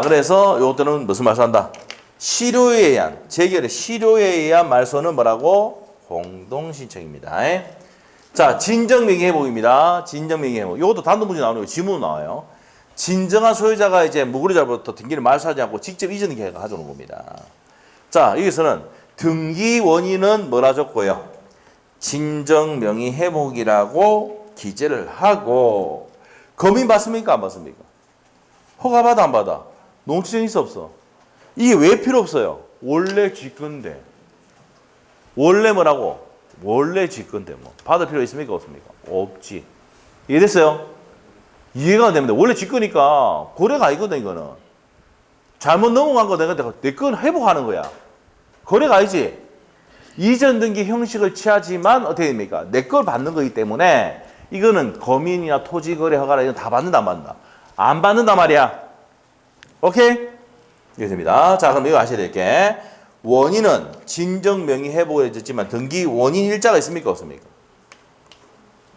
그래서 요때는 무슨 말소한다? 실효에 의한 재결의 실효에 의한 말소는 뭐라고? 공동신청입니다. 자, 진정명의회복입니다. 진정명의회복. 이것도 단독 문제 나오는 거 지문 나와요. 진정한 소유자가 이제 무거리자로부터 등기를 말소하지 않고 직접 이전 등기가 가져오는 겁니다. 자, 여기서는 등기 원인은 뭐라 줬고요? 진정명의회복이라고 기재를 하고 검인 받습니까? 안 받습니까? 허가 받아 안 받아? 농지증 있어 없어? 이게 왜 필요 없어요? 원래 쥐건데. 원래 뭐라고? 원래 쥐건데 뭐 받을 필요 있습니까? 없습니까? 없지. 이해됐어요? 이해가 안 됩니다. 원래 쥐거니까 거래가 아니거든 이거는. 잘못 넘어간 거 내가 내 건 회복하는 거야. 거래가 아니지. 이전 등기 형식을 취하지만 어떻게 됩니까? 내 걸 받는 거기 때문에 이거는 검인이나 토지 거래 허가라 이건 다 받는다 안 받는다? 안 받는단 말이야. 오케이? 이게 됩니다. 자, 그럼 이거 아셔야 될 게 원인은 진정 명의 회복을 해줬지만 등기 원인 일자가 있습니까? 없습니까?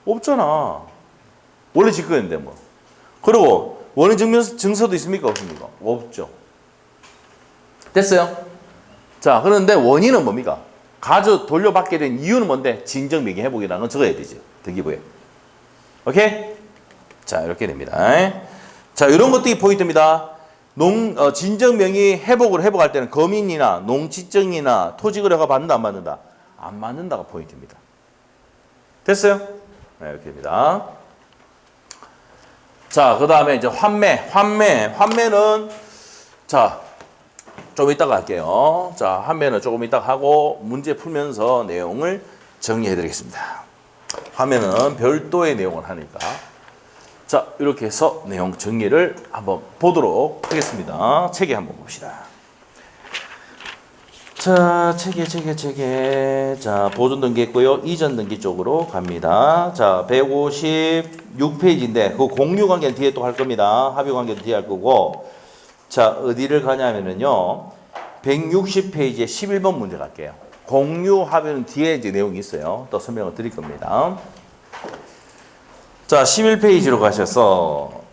없잖아. 원래 직거였는데 뭐. 그리고 원인 증서도 있습니까? 없습니까? 없죠. 됐어요? 자, 그런데 원인은 뭡니까? 돌려받게 된 이유는 뭔데? 진정 명의 회복이라는 건 적어야 되지. 등기부에. 오케이? 자, 이렇게 됩니다. 자, 이런 것들이 포인트입니다. 진정 명의 회복할 때는 검인이나 농지증이나 토지거래가 받는다 안 받는다? 안 받는다가 포인트입니다. 됐어요? 네, 이렇게 됩니다. 자, 그 다음에 이제 환매는 자, 좀 이따가 할게요. 자, 환매는 조금 이따가 하고 문제 풀면서 내용을 정리해 드리겠습니다. 환매는 별도의 내용을 하니까. 자, 이렇게 해서 내용 정리를 한번 보도록 하겠습니다. 책에 한번 봅시다. 자, 책에. 자, 보존 등기 있고요. 이전 등기 쪽으로 갑니다. 자, 156페이지인데, 그 공유 관계는 뒤에 또 할 겁니다. 합의 관계는 뒤에 할 거고. 자, 어디를 가냐면요. 160페이지에 11번 문제 갈게요. 공유 합의는 뒤에 이제 내용이 있어요. 또 설명을 드릴 겁니다. 자, 11페이지로 가셔서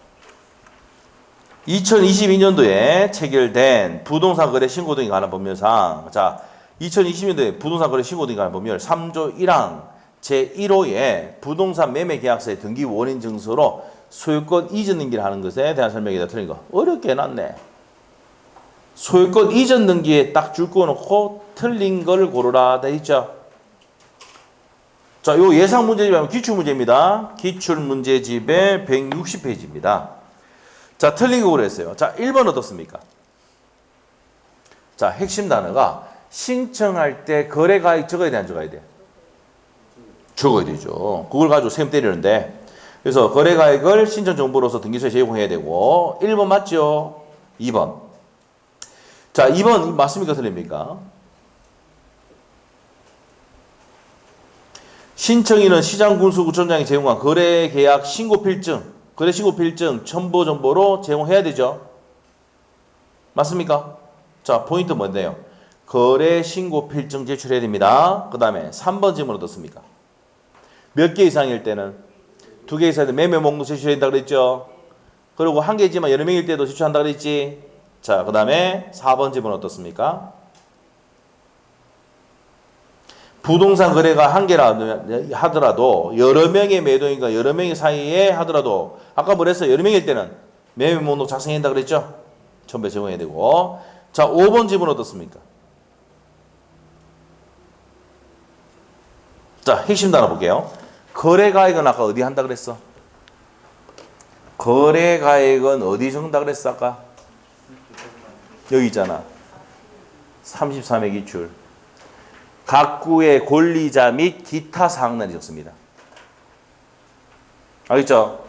2022년도에 체결된 부동산 거래 신고 등에 관한 법률상, 자, 2020년도에 부동산 거래 신고 등에 관한 법률 3조 1항 제1호에 부동산 매매 계약서의 등기 원인 증서로 소유권 이전 등기를 하는 것에 대한 설명이다. 틀린 거. 어렵게 해놨네. 소유권 이전 등기에 딱 줄 거 놓고 틀린 거를 고르라 돼 있죠. 자, 요 예상 문제집하면 기출 문제입니다. 기출 문제집의 160페이지입니다. 자, 틀린 거 고르했어요. 자, 1번 어떻습니까? 자, 핵심 단어가 신청할 때 거래가액 적어야 돼, 안 적어야 돼? 적어야 되죠. 그걸 가지고 세금 때리는데. 그래서 거래가액을 신청 정보로서 등기소에 제공해야 되고, 1번 맞죠? 2번. 자, 2번 맞습니까? 틀립니까? 신청인은 시장군수구청장이 제공한 거래계약 신고필증, 거래신고 필증 첨부 정보로 제공해야 되죠. 맞습니까? 자, 포인트 뭔데요? 거래신고 필증 제출해야 됩니다. 그 다음에 3번 질문 어떻습니까? 몇 개 이상일 때는 2개 이상일 때 매매 목록 제출해야 된다 그랬죠. 그리고 1개지만 여러 명일 때도 제출한다 그랬지. 자, 그 다음에 4번 질문 어떻습니까? 부동산 거래가 1개라 하더라도 여러 명의 매도인과 여러 명의 사이에 하더라도 아까 뭐랬어요? 여러 명일 때는 매매 목록 작성해야 된다 그랬죠? 첨부에 제공해야 되고. 자, 5번 질문 어떻습니까? 자, 핵심 단어 볼게요. 거래가액은 아까 어디 한다 그랬어? 거래가액은 어디 적는다 그랬어 아까? 여기 있잖아. 33회 기출. 각구의 권리자 및 기타 사항란이 적습니다. 알겠죠?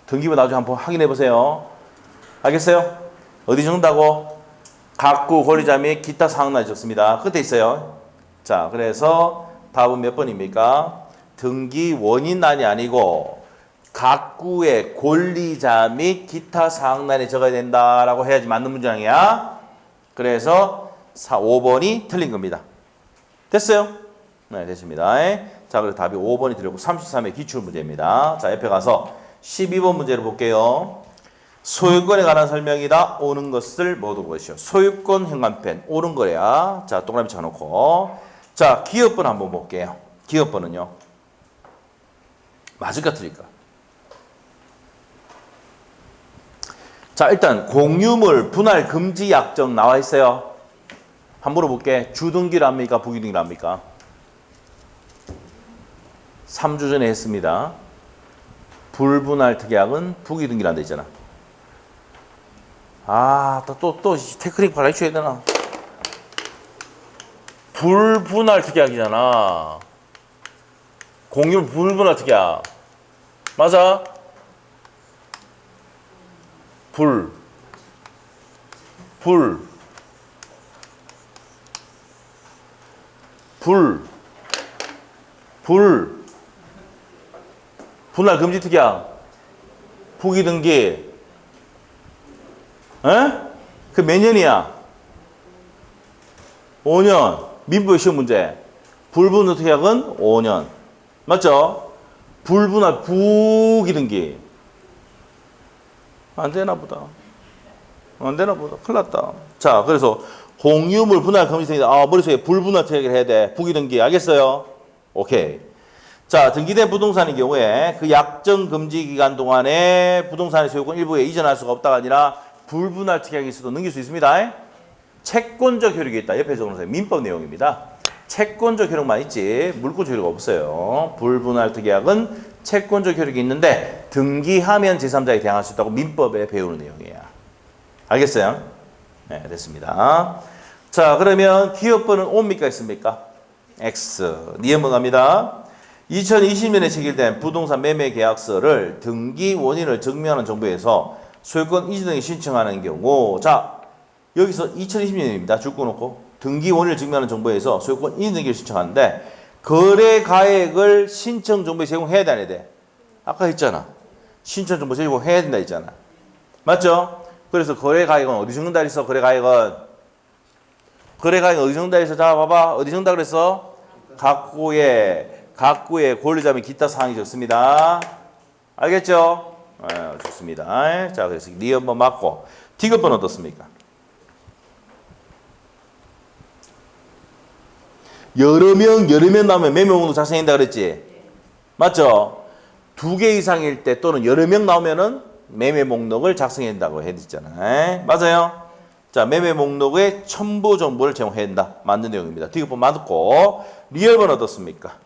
등기부 나중에 한번 확인해 보세요. 알겠어요? 어디 적는다고? 각구 권리자 및 기타 사항란이 적습니다. 끝에 있어요. 자, 그래서 답은 몇 번입니까? 등기 원인란이 아니고 각구의 권리자 및 기타 사항란에 적어야 된다라고 해야지 맞는 문장이야. 그래서 5번이 틀린 겁니다. 됐어요? 네, 됐습니다. 자, 그래서 답이 5번이 틀렸고 33의 기출 문제입니다. 자, 옆에 가서 12번 문제를 볼게요. 소유권에 관한 설명이다. 오는 것을 모두 보시오. 소유권 현관펜 옳은 거야. 자, 동그라미 쳐놓고. 자, 기업번 한번 볼게요. 기업번은요. 맞을까 틀릴까? 자, 일단 공유물 분할 금지 약정 나와 있어요. 한번 물어볼게. 주등기랍니까? 부기등기랍니까? 3주 전에 했습니다. 불분할 특약은 부기등기란 데 있잖아. 아, 또 테크닉 가르쳐야 되나? 불분할 특약이잖아. 공유물 불분할 특약. 맞아? 분할 금지 특약. 부기등기. 에? 그 몇 년이야? 5년. 민법의 시험 문제. 불분할 특약은 5년. 맞죠? 불분할 부기등기. 안 되나 보다. 안 되나 보다. 큰일 났다. 자, 그래서 공유물 분할 금지 특약. 아, 머릿속에 불분할 특약을 해야 돼. 부기등기. 알겠어요? 오케이. 자, 등기된 부동산의 경우에 그 약정 금지 기간 동안에 부동산의 소유권 일부에 이전할 수가 없다가 아니라 불분할 특약이 있어도 넘길 수 있습니다. 채권적 효력이 있다. 옆에 적어놓으세요. 민법 내용입니다. 채권적 효력만 있지 물권적 효력이 없어요. 불분할 특약은 채권적 효력이 있는데 등기하면 제3자에게 대항할 수 있다고 민법에 배우는 내용이에요. 알겠어요? 네, 됐습니다. 자, 그러면 기업번은 옵니까 있습니까? X. 니은 갑니다. 2020년에 체결된 부동산 매매 계약서를 등기 원인을 증명하는 정보에서 소유권 이전 등을 신청하는 경우, 자, 여기서 2020년입니다. 줄 꺼놓고 등기 원인을 증명하는 정보에서 소유권 이전 등기를 신청하는데 거래 가액을 신청 정보에 제공해야 돼, 안 해야 돼? 아까 했잖아. 신청 정보 제공해야 된다 했잖아. 맞죠? 그래서 거래 가액은 어디 적는다 그랬어? 거래 가액은 어디 적는다 그랬어? 자, 봐봐. 어디 적는다 그랬어? 각구의 권리자 및 기타 사항이 적습니다. 알겠죠? 네, 좋습니다. 자, 그래서 니 한번 맞고. 디귿번 어떻습니까? 여러 명 나오면 매매 목록 작성한다 그랬지? 맞죠? 2개 이상일 때 또는 여러 명 나오면은 매매 목록을 작성해야 된다고 했잖아요. 맞아요? 자, 매매 목록의 첨부 정보를 제공해야 된다. 맞는 내용입니다. 디귿번 맞고. 리얼번 어떻습니까?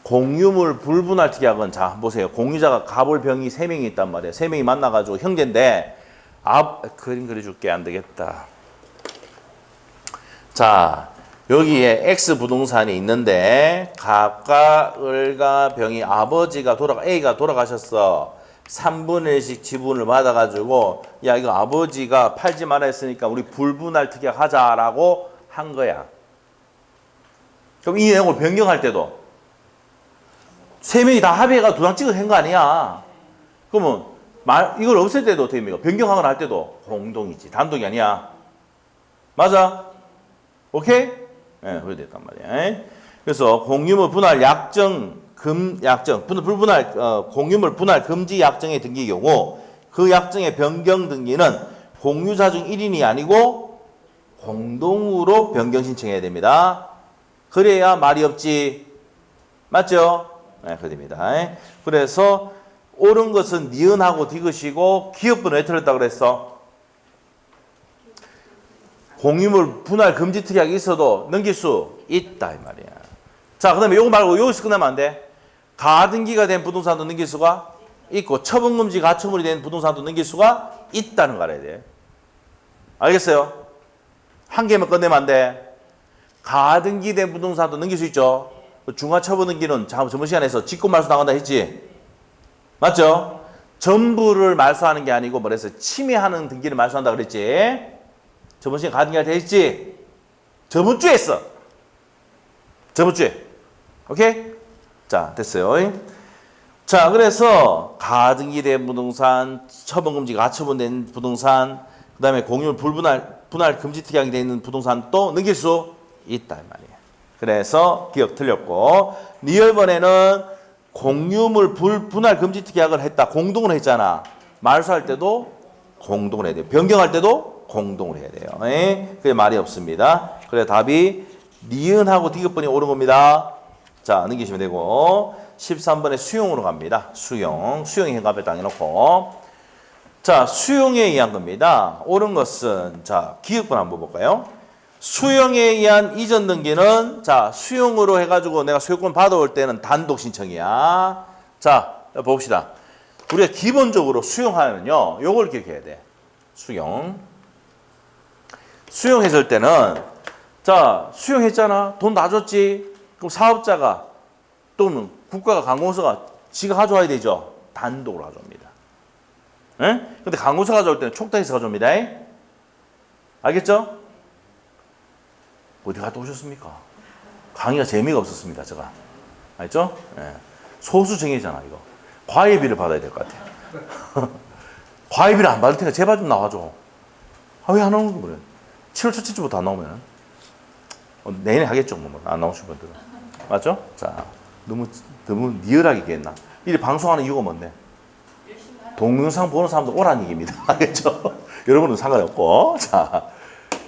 공유물 불분할 특약은, 자, 보세요. 공유자가 가볼병이 3명이 있단 말이에요. 3명이 만나가지고 형제인데, 그림 그려줄게. 안 되겠다. 자, 여기에 X 부동산이 있는데, 갑과 을과 병이 A가 돌아가셨어. 3분의 1씩 지분을 받아가지고, 야, 이거 아버지가 팔지 말아 했으니까 우리 불분할 특약 하자라고 한 거야. 그럼 이 내용을 변경할 때도 세 명이 다 합의해가 두 장 찍어 한 거 아니야. 그러면 이걸 없앨 때도 어떻게 됩니까? 변경하거나 할 때도 공동이지. 단독이 아니야. 맞아? 오케이? 예, 그래 됐단 말이야. 그래서 공유물 분할 약정, 불분할, 공유물 분할 금지 약정의 등기 경우 그 약정의 변경 등기는 공유자 중 1인이 아니고 공동으로 변경 신청해야 됩니다. 그래야 말이 없지. 맞죠? 네, 그래 됩니다. 그래서 옳은 것은 니은하고 디귿이고 기업번호 왜 틀렸다고 그랬어? 공유물 분할 금지 특약이 있어도 넘길 수 있다 이 말이야. 자, 그 다음에 요거 말고 여기서 끝나면 안 돼. 가등기가 된 부동산도 넘길 수가 있고 처분금지 가처분이 된 부동산도 넘길 수가 있다는 거 알아야 돼. 알겠어요? 한 개만 끝내면 안 돼. 가등기 된 부동산도 넘길 수 있죠. 중과처분 등기는 저번 시간에서 직권 말소 나간다 했지. 맞죠? 전부를 말소하는 게 아니고 뭐랬어? 침해하는 등기를 말소한다 그랬지. 저번 시간 가등기할 때 했지. 저번 주에 했어. 저번 주에. 오케이? 자, 됐어요. 자, 그래서 가등기 된 부동산, 처분금지 가처분된 부동산, 그 다음에 공유물 분할 금지 특약이 되어 있는 부동산도 넘길 수 있다 이 말이에요. 그래서 기억 틀렸고 리얼번에는 공유물 분할 금지 특약을 했다. 공동으로 했잖아. 말소할 때도 공동으로 해야 돼요. 변경할 때도 공동으로 해야 돼요. 그게 말이 없습니다. 그래 답이 니은하고 디귿번이 옳은 겁니다. 자, 넘기시면 되고 13번에 수용으로 갑니다. 수용의 행값에 딱 해놓고 자, 수용에 의한 겁니다. 옳은 것은 자, 기억번 한번 볼까요? 수용에 의한 이전 등기는 자, 수용으로 해가지고 내가 소유권 받아올 때는 단독 신청이야. 자, 봅시다. 우리가 기본적으로 수용하면요, 요걸 기억해야 돼. 수용했을 때는 자, 수용했잖아. 돈 다 줬지. 그럼 사업자가 또는 국가가 관공서가 지가 가져와야 되죠. 단독으로 가져옵니다. 예? 근데 관공서 가져올 때는 촉탁해서 가져옵니다. 알겠죠? 어디 갔다 오셨습니까? 강의가 재미가 없었습니다, 제가. 알죠? 예. 소수 정예잖아, 이거. 과외비를 받아야 될 것 같아요. 과외비를 안 받을 테니까 제발 좀 나와줘. 아, 왜 안 나오는 거야? 7월 첫째 주부터 안 나오면 내년에 하겠죠, 뭐. 안 나오신 분들은. 맞죠? 자, 너무 리얼하게 얘기했나? 이래 방송하는 이유가 뭔데? 동영상 보는 사람도 오라는 얘기입니다. 알겠죠? 여러분은 상관없고.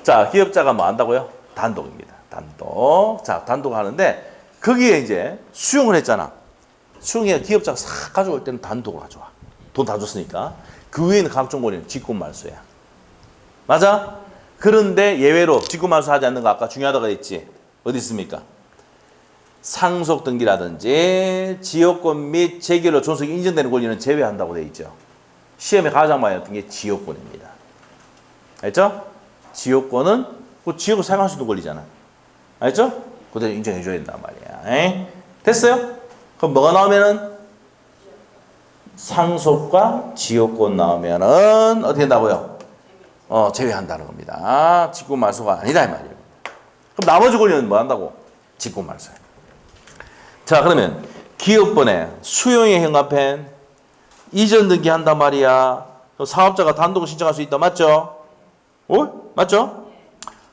자, 기업자가 뭐 한다고요? 단독입니다. 단독. 자, 단독 하는데, 거기에 이제 수용을 했잖아. 수용해 기업자가 싹 가져올 때는 단독으로 가져와. 돈 다 줬으니까. 그 외에는 각종 권리는 직권 말소야. 맞아? 그런데 예외로 직권 말소하지 않는 거 아까 중요하다고 했지. 어디 있습니까? 상속 등기라든지 지역권 및 재결로 존속이 인정되는 권리는 제외한다고 되어 있죠. 시험에 가장 많이 나왔던 게 지역권입니다. 알죠? 지역권은 그 지역을 사용할 수 있는 권리잖아. 알죠? 그대로 인정해 줘야 된단 말이야. 됐어요? 그럼 뭐가 나오면은 상속과 지역권 나오면은 어떻게 된다고요? 제외한다는 겁니다. 직권 말소가 아니다 이 말이에요. 그럼 나머지 권리는 뭐 한다고? 직권 말소야. 자, 그러면 기업번에 수용의 행합행 이전 등기 한단 말이야. 사업자가 단독으로 신청할 수 있다. 맞죠? 맞죠?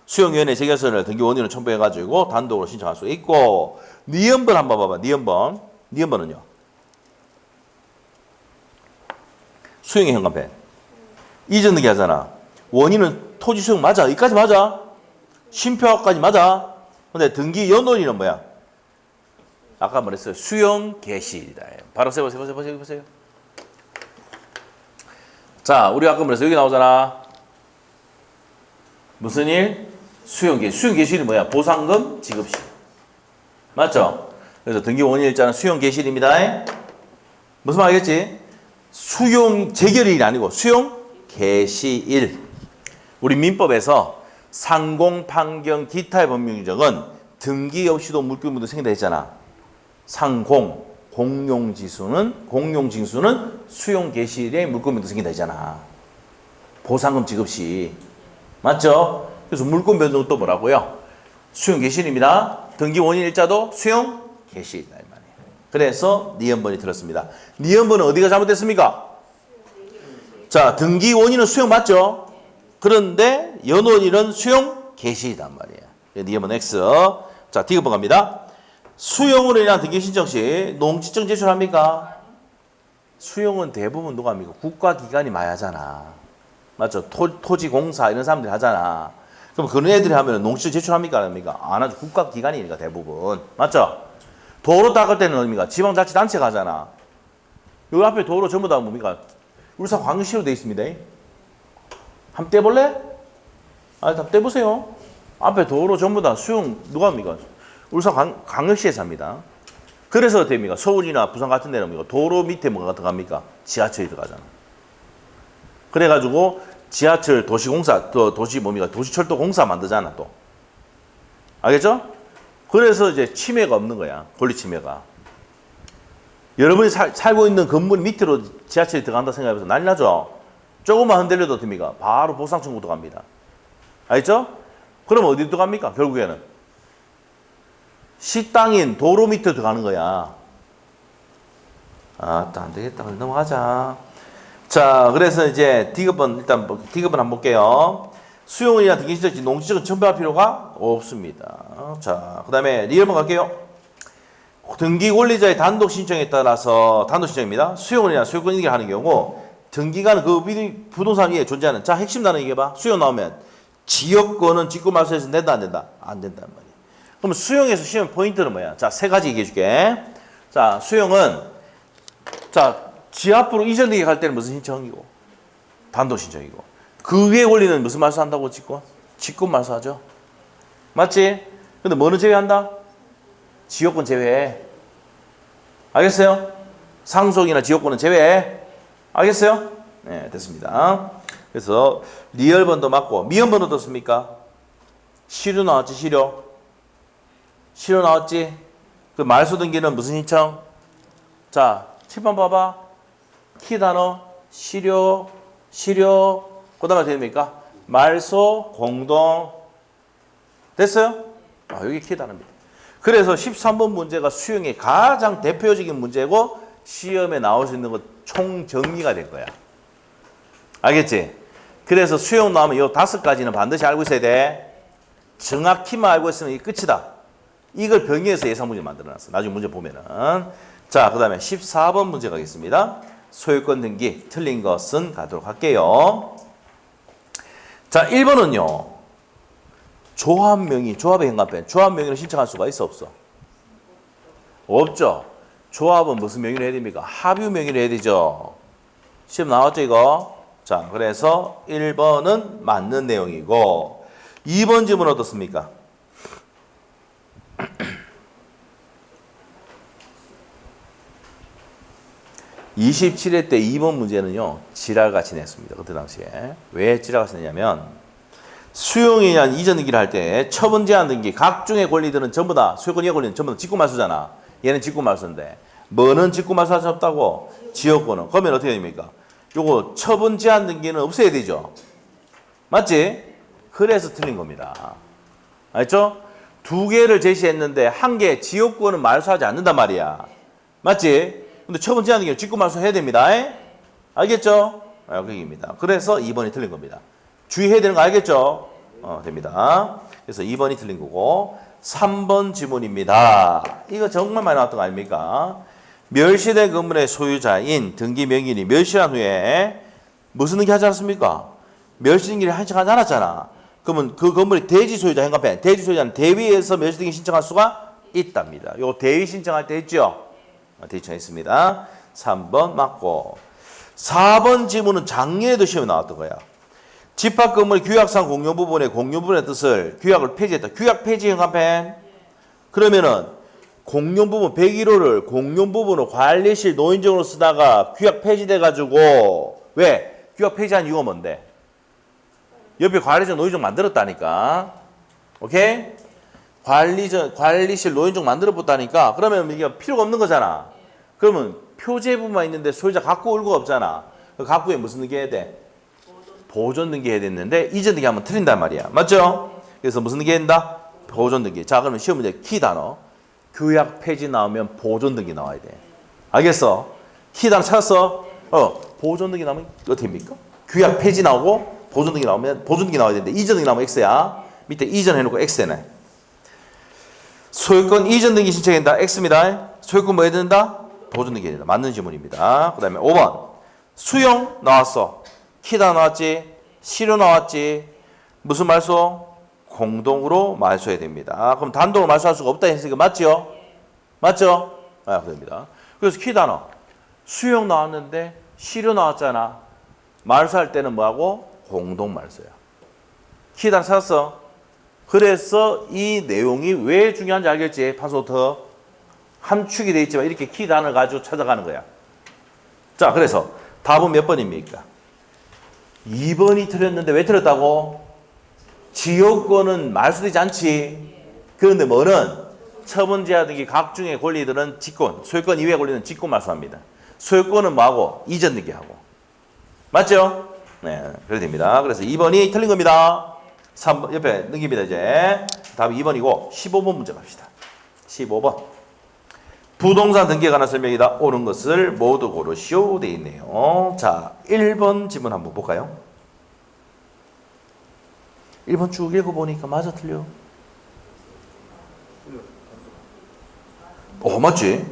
수용위원회 재결서를 등기 원인을 첨부해가지고 단독으로 신청할 수 있고 니은번 한번 봐봐. 니은번은요. 수용의 행합행 이전 등기 하잖아. 원인은 토지 수용 맞아. 여기까지 맞아. 심표까지 맞아. 근데 등기 연원인은 뭐야? 아까 말했어요. 수용 개시일이다. 바로 보세요. 자, 우리 아까 말했어. 여기 나오잖아. 무슨 일? 수용 개시. 수용 개시일이 뭐야? 보상금 지급시. 맞죠? 그래서 등기 원인일자는 수용 개시일입니다. 무슨 말 알겠지? 수용 재결일이 아니고 수용 개시일. 우리 민법에서 상공, 판경, 기타의 법률규정은 등기 없이도 물권분도 생겨했잖아. 상공, 공용징수는 수용 개시일에 물권변동 생긴다 했잖아. 보상금 지급 시. 맞죠? 그래서 물권 변동은 또 뭐라고요? 수용 개시일입니다. 등기 원인 일자도 수용 개시일이다 이 말이에요. 그래서 니은번이 틀렸습니다. 니은번은 어디가 잘못됐습니까? 자, 등기 원인은 수용 맞죠? 그런데 연원인은 수용 개시이단 말이에요. 니은번 X. 자, D번 갑니다. 수용으로 인한 등기 신청 시 농지청 제출합니까? 수용은 대부분 누가 합니까? 국가기관이 많이 하잖아. 맞죠? 토지공사 이런 사람들이 하잖아. 그럼 그런 애들이 하면 농지청 제출합니까? 안 합니까? 안 하죠. 국가기관이니까 대부분. 맞죠? 도로 닦을 때는 뭡니까? 지방자치단체가 하잖아. 여기 앞에 도로 전부 다 뭡니까? 울산 광역시로 돼 있습니다. 한번 떼볼래? 한번 떼보세요. 앞에 도로 전부 다 수용 누가 합니까? 울산 광역시에서 합니다. 그래서 됩니까? 서울이나 부산 같은 데는 뭡니까? 도로 밑에 뭐가 들어갑니까? 지하철이 들어가잖아. 그래가지고 지하철 도시공사, 또 도시철도 공사 만들잖아, 또. 알겠죠? 그래서 이제 침해가 없는 거야. 권리 침해가. 여러분이 살고 있는 건물 밑으로 지하철이 들어간다 생각해보세요. 난리 나죠? 조금만 흔들려도 됩니까? 바로 보상 청구도 갑니다. 알겠죠? 그럼 어디 들어갑니까? 결국에는. 시땅인 도로 밑으로 들어가는 거야. 아, 또 안 되겠다. 넘어가자. 자, 그래서 이제 D급은 일단 D급은 한번 볼게요. 수용이나 등기시적 농지적은 첨부할 필요가 없습니다. 자, 그 다음에 리얼번 갈게요. 등기 권리자의 단독 신청에 따라서 단독 신청입니다. 수용이나 소유권 인계를 하는 경우 등기가는 그 부동산 위에 존재하는 자 핵심 단어 얘기해봐. 수용 나오면 지역권은 직구 말소해서 된다 안 된다? 안 된단 말이야. 그럼 수용에서 시험 포인트는 뭐야? 자, 세 가지 얘기해 줄게. 자, 수용은 자 지하프로 이전 등기 갈 때는 무슨 신청이고? 단독 신청이고. 그 위에 권리는 무슨 말소한다고 직권? 직권 말소하죠. 맞지? 근데 뭐는 제외한다? 지역권 제외해. 알겠어요? 상속이나 지역권은 제외해. 알겠어요? 네, 됐습니다. 그래서 리얼번도 맞고 미연번 어떻습니까? 시료 나왔지, 시료. 시료 나왔지? 그 말소 등기는 무슨 신청? 자, 7번 봐봐. 키 단어, 시료, 그 다음에 됩니까? 말소, 공동. 됐어요? 아, 여기 키 단어입니다. 그래서 13번 문제가 수용의 가장 대표적인 문제고 시험에 나올 수 있는 거 총정리가 될 거야. 알겠지? 그래서 수용 나오면 이 5가지는 반드시 알고 있어야 돼. 정확히만 알고 있으면 이게 끝이다. 이걸 병의해서 예상 문제 만들어놨어. 나중에 문제 보면은. 자, 그 다음에 14번 문제 가겠습니다. 소유권 등기 틀린 것은 가도록 할게요. 자, 1번은요. 조합명의, 조합의 현관펜. 조합명의를 신청할 수가 있어, 없어? 없죠. 조합은 무슨 명의로 해야 됩니까? 합유 명의로 해야 되죠. 시험 나왔죠, 이거? 자, 그래서 1번은 맞는 내용이고 2번 질문 어떻습니까? 27회 때 2번 문제는요. 지랄같이 냈습니다. 그때 당시에. 왜 지랄같이 냈냐면 수용에 의한 이전 등기를 할 때 처분 제한 등기 각종의 권리들은 전부 다 소유권 이해 권리는 전부 다 직구말소잖아. 얘는 직구말소인데 뭐는 직구말소할 수 없다고? 지역권은. 그러면 어떻게 됩니까? 요거 처분 제한 등기는 없애야 되죠. 맞지? 그래서 틀린 겁니다. 알죠? 2개를 제시했는데 1개 지역권은 말소하지 않는단 말이야. 맞지? 근데 처분 제한 등기는 직구말소 해야 됩니다. 알겠죠? 그 얘기입니다. 그래서 2번이 틀린 겁니다. 주의해야 되는 거 알겠죠? 됩니다. 그래서 2번이 틀린 거고 3번 지문입니다. 이거 정말 많이 나왔던 거 아닙니까? 멸시된 건물의 소유자인 등기 명인이 멸시한 후에 무슨 등기 하지 않았습니까? 멸시 등기를 신청하지 않았잖아. 그러면 그 건물의 대지 소유자 현관펜, 대지 소유자는 대위에서 멸시 등기 신청할 수가 있답니다. 요거 대위 신청할 때 했죠? 대위 신청했습니다. 3번 맞고 4번 지문은 작년에도 시험에 나왔던 거야. 집합 건물 규약상 공용 부분의 뜻을 규약을 폐지했다. 규약 폐지 현관펜. 그러면은 공용 부분 101호를 공용 부분으로 관리실 노인정으로 쓰다가 규약 폐지돼 가지고 왜? 규약 폐지한 이유가 뭔데? 옆에 관리정 노인정 만들었다니까. 오케이? 관리실 노인정 만들어 봤다니까. 그러면 이게 필요가 없는 거잖아. 그러면 표제부만 있는데 소유자 갖고 올 거 없잖아. 그 갖고에 무슨 등기 해야 돼? 보존 등기 해야 됐는데 이전 등기 하면 틀린단 말이야. 맞죠? 그래서 무슨 등기 한다? 보존 등기. 자, 그러면 시험 문제 키 단어. 규약 폐지 나오면 보존 등기 나와야 돼. 알겠어? 키 단어 찾았어? 보존 등기 나오면 어떻게 됩니까? 규약 폐지 나오고 보존 등기 나오면 보존 등기 나와야 되는데 이전 등기 나오면 X야. 밑에 이전 해놓고 X네. 소유권 이전 등기 신청한다. X입니다. 소유권 뭐 해야 된다? 보존 등기 해야 된다. 맞는 질문입니다. 그 다음에 5번. 수용 나왔어. 키다 나왔지. 실효 나왔지. 무슨 말소? 공동으로 말소해야 됩니다. 그럼 단독으로 말소할 수가 없다 했으니까 맞죠? 맞죠? 아, 그럽니다. 그래서 키 단어. 수용 나왔는데 실효 나왔잖아. 말소할 때는 뭐하고? 공동 말소야. 키 단어 찾았어? 그래서 이 내용이 왜 중요한지 알겠지? 판소부터 함축이 되어 있지만 이렇게 키 단어를 가지고 찾아가는 거야. 자, 그래서 답은 몇 번입니까? 2번이 틀렸는데 왜 틀렸다고? 지역권은 말소되지 않지. 그런데 뭐는 처분제야 등기 각종의 권리들은 직권, 소유권 이외의 권리는 직권 말소합니다. 소유권은 뭐하고? 이전 등기하고. 맞죠? 네, 그래 됩니다. 그래서 2번이 틀린 겁니다. 3번 옆에 넘깁니다. 이제 답이 2번이고 15번 문제 갑시다. 15번. 부동산 등기에 관한 설명이다. 옳은 것을 모두 고르시오 돼 있네요. 자, 1번 지문 한번 볼까요? 1번 쭉 읽어보니까 맞아 틀려? 맞지?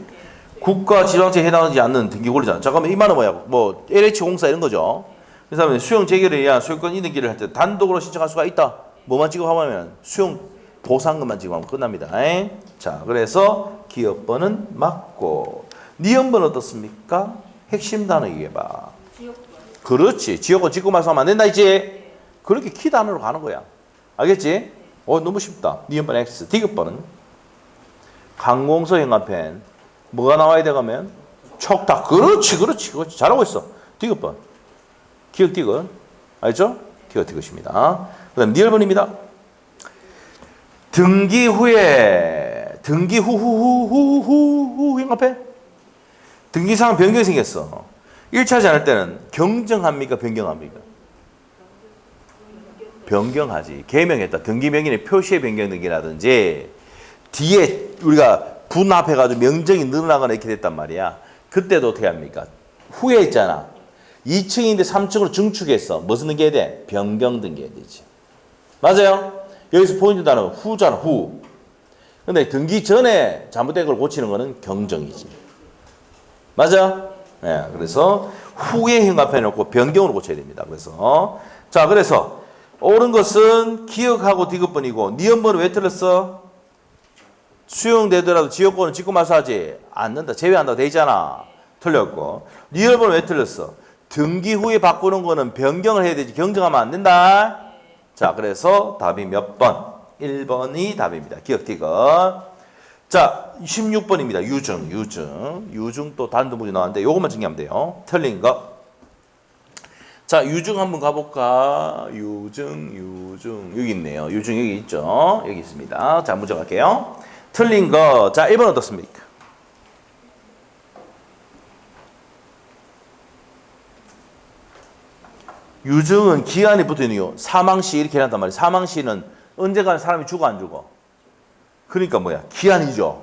국가 지방채에 해당하지 않는 등기 권리자. 잠깐만 이 말은 뭐야? 뭐 LH공사 이런 거죠. 그래서 수용 재결에 의한 소유권 이등기를 할 때 단독으로 신청할 수가 있다. 뭐만 지급하면 수용 보상금만 지급하면 끝납니다. 자, 그래서 기업번은 맞고 니은번 어떻습니까? 핵심 단어 얘기해봐. 그렇지. 지역권 직권 말소하면 안 된다 있지? 그렇게 키 단어로 가는 거야. 알겠지? 너무 쉽다. 니은번 X. 디귿번은 강공서 행안편 뭐가 나와야 되가면 촉탁. 그렇지. 잘하고 있어. 디귿번. 기억 디귿. 알죠? 기억 디귿입니다. 그 다음 니을번입니다. 등기 후에 등기 후 행안편 등기상 변경이 생겼어. 1차지 않을 때는 경정합니까? 변경합니까? 변경하지. 개명했다. 등기 명의의 표시의 변경 등기라든지 뒤에 우리가 분합해가지고 명정이 늘어나거나 이렇게 됐단 말이야. 그때도 어떻게 합니까? 후에 있잖아. 2층인데 3층으로 증축했어. 무슨 등기해야 돼? 변경 등기해야 되지. 맞아요? 여기서 포인트 단어 후잖아. 후. 근데 등기 전에 잘못된 걸 고치는 거는 경정이지. 맞아? 네, 그래서 후에 행합해 놓고 변경으로 고쳐야 됩니다. 그래서 옳은 것은 기억하고 디귿번이고 니은번은 왜 틀렸어? 수용되더라도 지역권은 직권 말소하지 않는다. 제외한다고 돼 있잖아. 틀렸고. 니은번은 왜 틀렸어? 등기 후에 바꾸는 거는 변경을 해야 되지 경정하면 안 된다. 자, 그래서 답이 몇 번? 1번이 답입니다. 기억 디귿. 자, 16번입니다. 유증 또 단도 문제 나왔는데 요것만 정리하면 돼요. 틀린 거. 자, 유증 한번 가볼까? 유증 여기 있네요. 유증 여기 있죠? 여기 있습니다. 자, 문제 갈게요. 틀린 거. 자, 1번 어떻습니까? 유증은 기한이 붙어있는 이유. 사망시 이렇게 해놨단 말이에요. 사망시는 언젠가는 사람이 죽어 안 죽어? 그러니까 뭐야? 기한이죠.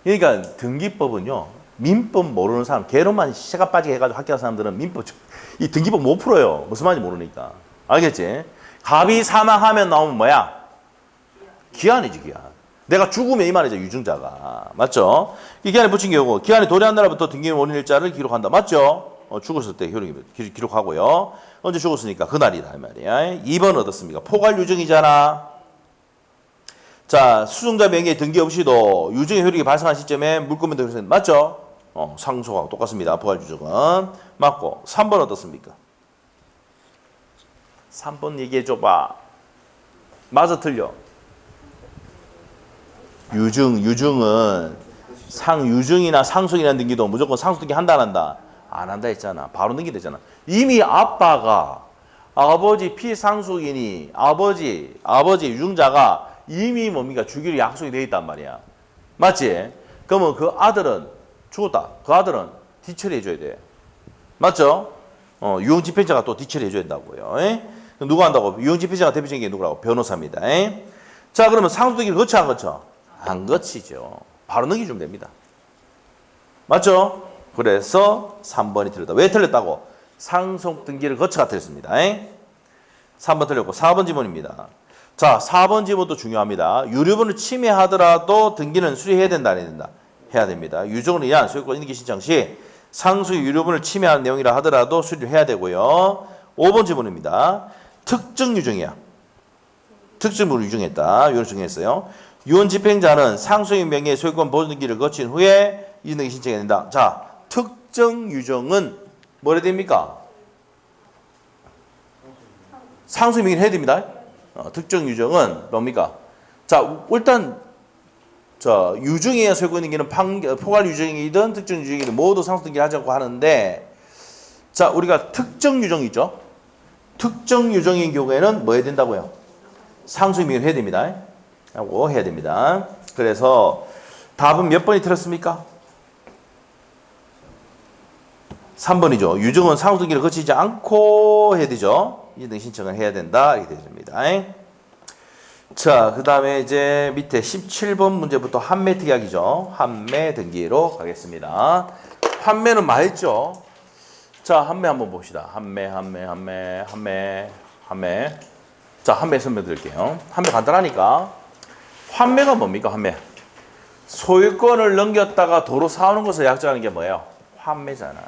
그러니까 등기법은요. 민법 모르는 사람, 개로만 새가 빠지게 해가지고 학교한 사람들은 민법, 이 등기법 못 풀어요. 무슨 말인지 모르니까. 알겠지? 갑이 사망하면 나오면 뭐야? 기한이지, 기한. 내가 죽으면 이 말이죠, 유증자가. 맞죠? 이 기한에 붙인 경우, 기한이 도래한 날부터 등기 원인일자를 기록한다. 맞죠? 죽었을 때 기록하고요. 언제 죽었으니까 그날이다, 이 말이야. 2번 어떻습니까? 포괄 유증이잖아. 자, 수증자 명의 등기 없이도 유증의 효력이 발생한 시점에 물권면 등기 맞죠? 상속하고 똑같습니다. 포괄 유증은 맞고. 3번 어떻습니까? 3번 얘기해 줘봐. 맞아 틀려? 유증은 상유증이나 상속이라는 등기도 무조건 상속 등기 한다 안 한다? 안 한다 했잖아. 바로 등기되잖아. 이미 아빠가 아버지 피상속인이 아버지 유증자가 이미 뭡니까? 주기로 약속이 돼 있단 말이야. 맞지? 그러면 그 아들은 죽었다. 그 아들은 뒤처리해 줘야 돼. 맞죠? 유형집행자가 또 뒤처리해 줘야 된다고요. 누가 한다고? 유형집행자가 대표적인 게 누구라고? 변호사입니다. 자, 그러면 상속등기를 거쳐 안 거쳐? 안 거치죠. 바로 넘겨주면 됩니다. 맞죠? 그래서 3번이 틀렸다. 왜 틀렸다고? 상속 등기를 거쳐가 틀렸습니다. 3번 틀렸고 4번 지문입니다. 자, 4번 지문도 중요합니다. 유류분을 침해하더라도 등기는 수리해야 된다, 안 해야 된다? 해야 됩니다. 유족을 의한 소유권 인기 신청 시 상수 유류분을 침해하는 내용이라 하더라도 수리를 해야 되고요. 5번 지문입니다. 특정 유정이야. 특정물을 유정했다. 이걸 정했어요. 유언 집행자는 상수의 명의의 소유권 보존 등기를 거친 후에 이전 등기 신청해야 된다. 자, 특정 유정은 뭐라 됩니까? 상수의 명의를 해야 됩니다. 특정 유정은 뭡니까? 자, 일단 자, 유정의 소유권 등기는 포괄 유정이든 특정 유정이든 모두 상수 등기를 하지 않고 하는데, 자, 우리가 특정 유정이 있죠. 특정 유정인 경우에는 뭐 해야 된다고요? 상수의 명의를 해야 됩니다. 하고 해야 됩니다. 그래서 답은 몇 번이 틀렸습니까? 3번이죠. 유정은 상수 등기를 거치지 않고 해야 되죠. 이등 신청을 해야 된다. 이렇게 됩니다. 자, 그 다음에 이제 밑에 17번 문제부터 환매 특약이죠. 환매 등기로 가겠습니다. 환매는 말했죠. 자, 환매 한번 봅시다. 환매. 자, 환매 설명드릴게요. 환매 간단하니까. 환매가 뭡니까, 환매? 소유권을 넘겼다가 도로 사오는 것을 약정하는 게 뭐예요? 환매잖아.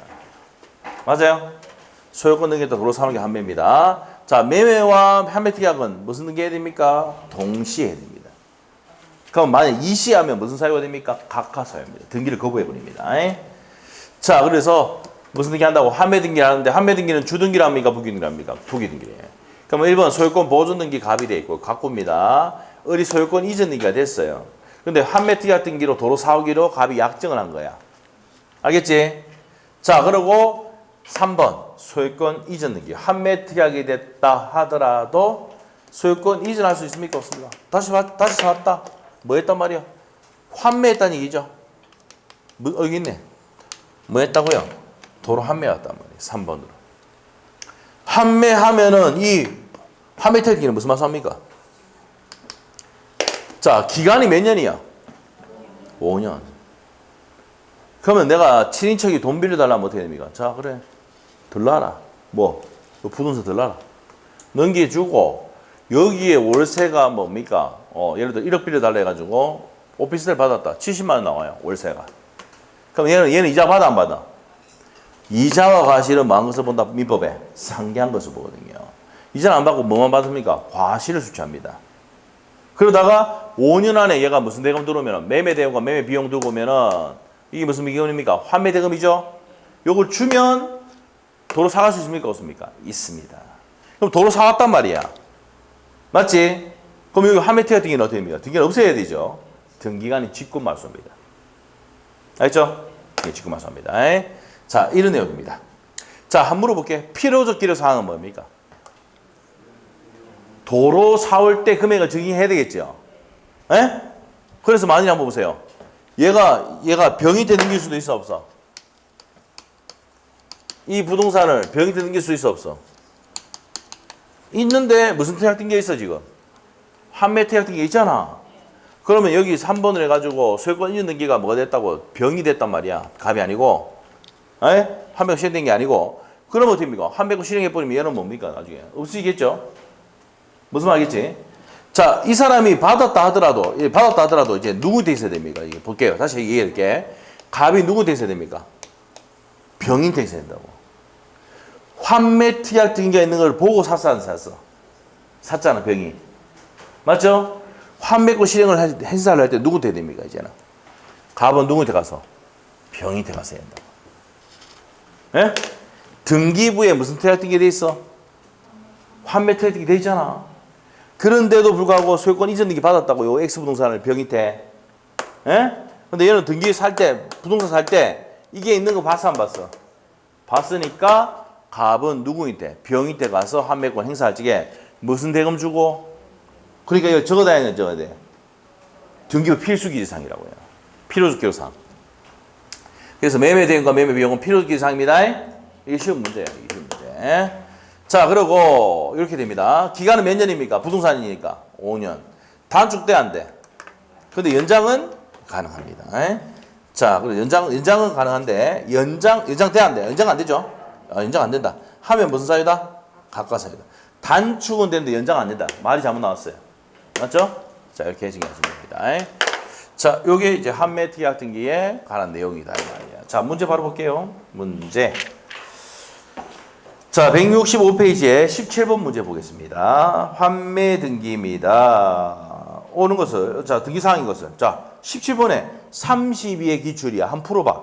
맞아요? 소유권 넘겼다가 도로 사오는 게 환매입니다. 자, 매매와 환매 특약은 무슨 등기 해야 됩니까? 동시에 해야 됩니다. 그럼 만약 이시하면 무슨 사유가 됩니까? 각하사유입니다. 등기를 거부해버립니다. 자, 그래서 무슨 등기 한다고? 환매 등기를 하는데 환매 등기는 주등기를 합니까? 부기등기를 합니까? 부기등기예요. 그럼 1번 소유권 보존 등기 갑이 되어 있고 각고입니다. 을이 소유권 이전 등기가 됐어요. 근데 환매 특약 등기로 도로 사오기로 갑이 약정을 한 거야. 알겠지? 자, 그리고 3번 소유권 이전 등기. 환매 특약이 됐다 하더라도 소유권 이전할 수 있습니까? 없습니까? 다시 사왔다. 뭐 했단 말이야? 환매했다는 얘기죠. 여기 있네. 뭐 했다고요? 도로 환매했단 말이에요. 3번으로. 환매하면은 이 환매 특약은 무슨 말씀합니까? 자, 기간이 몇 년이야? 5년. 그러면 내가 친인척이 돈 빌려달라면 어떻게 됩니까? 자, 그래. 들라라. 뭐? 부동산 들라라. 넘겨주고, 여기에 월세가 뭡니까? 예를 들어 1억 빌려달라 해가지고, 오피스텔 받았다. 70만 원 나와요, 월세가. 그럼 얘는 이자 받아, 안 받아? 이자와 과실은 뭐한 것을 본다? 민법에 상기한 것을 보거든요. 이자는 안 받고 뭐만 받습니까? 과실을 수취합니다. 그러다가 5년 안에 얘가 무슨 대금 들어오면 매매 대금과 매매 비용 들어오면은 이게 무슨 비용입니까? 환매 대금이죠. 요걸 주면 도로 사갈 수 있습니까? 없습니까? 있습니다. 그럼 도로 사왔단 말이야. 맞지? 그럼 여기 환매 특약 등기는 어떻게 됩니까? 등기는 없애야 되죠. 등기간이 직권말소입니다. 알겠죠? 네, 직권말소입니다. 자, 이런 내용입니다. 자, 한번 물어볼게. 필요적 기록 사항은 뭡니까? 도로 사올 때 금액을 증빙해야 되겠죠. 에? 그래서 만일 한번 보세요. 얘가 병이 때 넘길 수도 있어, 없어? 이 부동산을 병이 때 넘길 수 있어, 없어? 있는데 무슨 특약 등기가 있어, 지금? 환매 특약 등기가 있잖아. 그러면 여기 3번을 해가지고 소유권 이전 등기가 뭐가 됐다고? 병이 됐단 말이야. 갑이 아니고. 환매가 실행된 게 아니고. 그러면 어떻게 됩니까? 환매가 실행해버리면 얘는 뭡니까? 나중에. 없어지겠죠? 무슨 말이겠지? 자, 이 사람이 받았다 하더라도 이제 누구한테 있어야 됩니까? 이게 볼게요. 다시 얘기할게. 갑이 누구한테 있어야 됩니까? 병인한테 있어야 된다고. 환매 특약 등기가 있는 걸 보고 샀어, 안 샀어? 샀잖아, 병이. 맞죠? 환매권 실행을 행사를 할 때 누구한테 해야 됩니까, 이제는? 갑은 누구한테 가서? 병인한테 가서 해야 된다고. 예? 등기부에 무슨 특약 등기 돼 있어? 환매 특약 등기 돼 있잖아. 그런데도 불구하고 소유권 이전 등기 받았다고, 요 X부동산을 병인한테. 예? 근데 얘는 등기 살 때, 부동산 살 때, 이게 있는 거 봤어, 안 봤어? 봤으니까, 갑은 누구인데? 병인한테 가서 환매권 행사할 적에 무슨 대금 주고? 그러니까 이거 적어다니는 적어야 돼. 등기부 필수기재사항이라고요. 필요적 기록사항. 그래서 매매 대금과 매매 비용은 필요적 기재사항입니다. 이게 쉬운 문제예요. 이게 쉬운 문제. 자, 그리고 이렇게 됩니다. 기간은 몇 년입니까? 부동산이니까 5년. 단축돼 안 돼? 근데 연장은 가능합니다. 에? 자, 그리고 연장은 가능한데 연장 돼 안 돼? 연장 안 되죠? 연장 안 된다. 하면 무슨 사유다? 가까사유다. 단축은 되는데 연장 안 된다. 말이 잘못 나왔어요. 맞죠? 자, 이렇게 해석하시면 됩니다. 에? 자, 요게 이제 한매특약 등기에 관한 내용이다 이 말이야. 자, 문제 바로 볼게요. 문제. 자, 165페이지에 17번 문제 보겠습니다. 환매 등기입니다. 오는 것을, 자, 등기 사항인 것을. 자, 17번에 32의 기출이야. 한번 풀어봐.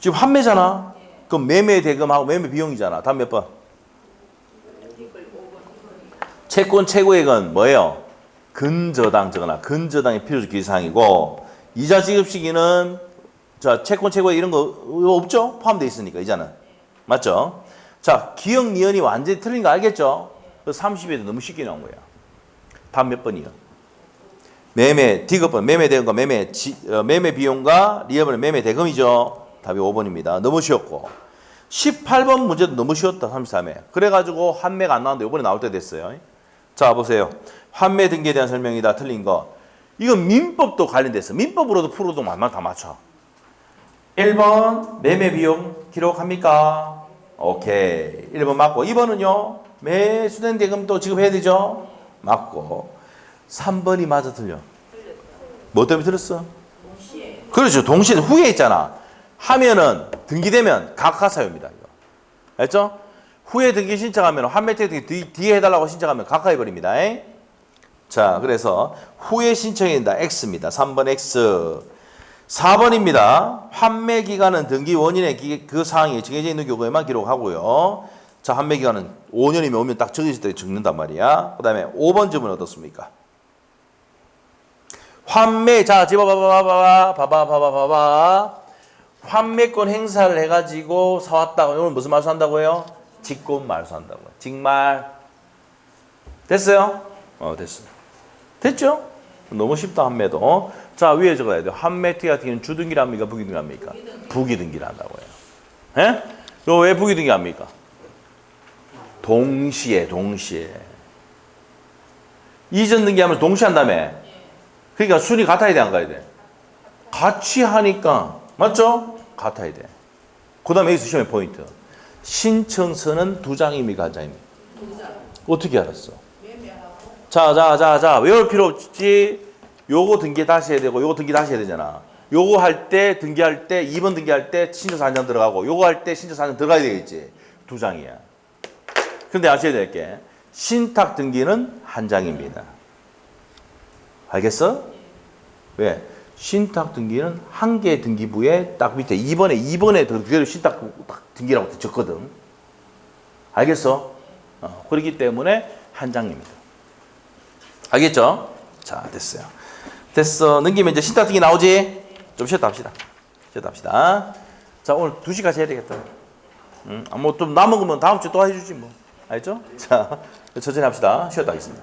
지금 환매잖아. 그럼 매매 대금하고 매매 비용이잖아. 다음 몇 번? 채권 최고액은 뭐예요? 근저당 적어놔. 근저당이 필요적 기사항이고, 이자 지급 시기는, 자, 채권 최고액 이런 거 없죠? 포함되어 있으니까, 이자는. 맞죠? 자, 기억 니은이 완전히 틀린 거 알겠죠? 그 30에도 너무 쉽게 나온 거야. 다음 몇 번이요? 매매, 디귿번, 매매 대금과 매매 비용과 리얼은 매매 대금이죠. 답이 5번입니다. 너무 쉬웠고. 18번 문제도 너무 쉬웠다, 33회. 그래가지고 환매가 안 나왔는데 이번에 나올 때 됐어요. 자, 보세요. 환매 등기에 대한 설명이다. 틀린 거. 이건 민법도 관련됐어. 민법으로도 풀어도 다 맞춰. 1번 매매 비용 기록합니까? 오케이. 1번 맞고. 2번은요. 매수된 대금 또 지급해야 되죠? 맞고. 3번이 맞아 틀려. 뭐 때문에 틀렸어? 그렇죠. 동시에 후에 있잖아. 하면은 등기되면 각하사유입니다. 이거. 알죠? 후에 등기 신청하면 환매특약 등기 뒤에 해달라고 신청하면 각하해버립니다. 자, 그래서 후에 신청해야 된다. X입니다. 3번 X. 4번입니다. 환매 기간은 등기 원인의 그 사항이 정해져 있는 경우에만 기록하고요. 자, 환매 기간은 5년이면 오면 딱 정해질 때 적는단 말이야. 그 다음에 5번 질문 어떻습니까? 환매, 자, 봐봐. 환매권 행사를 해가지고 사왔다고. 오늘 무슨 말소 한다고요? 직권 말소한다고요. 직말. 됐어요? 됐어. 됐죠? 너무 쉽다, 환매도. 자, 위에 적어야 돼요. 환매특약 등기는 주등기랍니까? 부기등기랍니까? 부기등기를 한다고요. 예? 이거 왜 부기등기 합니까? 동시에. 이전 등기하면 동시에 한다며. 그러니까 순위 같아야 돼, 안 가야 돼? 같이 하니까. 맞죠? 같아야 돼. 그 다음에 여기서 시험의 포인트. 신청서는 2장입니까? 1장입니까? 2장. 어떻게 알았어? 자. 외울 필요 없지. 요거 등기 다시 해야 되고, 요거 등기 다시 해야 되잖아. 요거 할 때, 등기할 때, 2번 등기할 때 신청서 1장 들어가고, 요거 할 때 신청서 1장 들어가야 되겠지. 2장이야. 근데 아셔야 될 게, 신탁 등기는 1장입니다. 알겠어? 왜? 신탁 등기는 한 개 등기부에 딱 밑에 2번에 그대로 신탁 등기라고 적거든. 알겠어? 그렇기 때문에 1장입니다. 알겠죠? 자, 됐어요. 됐어. 넘기면 이제 신탁 등기 나오지? 좀 쉬었다 합시다. 자, 오늘 2시까지 해야 되겠다. 뭐 좀 남은 거면 다음 주 또 해주지 뭐. 알죠? 자, 천천히 합시다. 쉬었다 하겠습니다.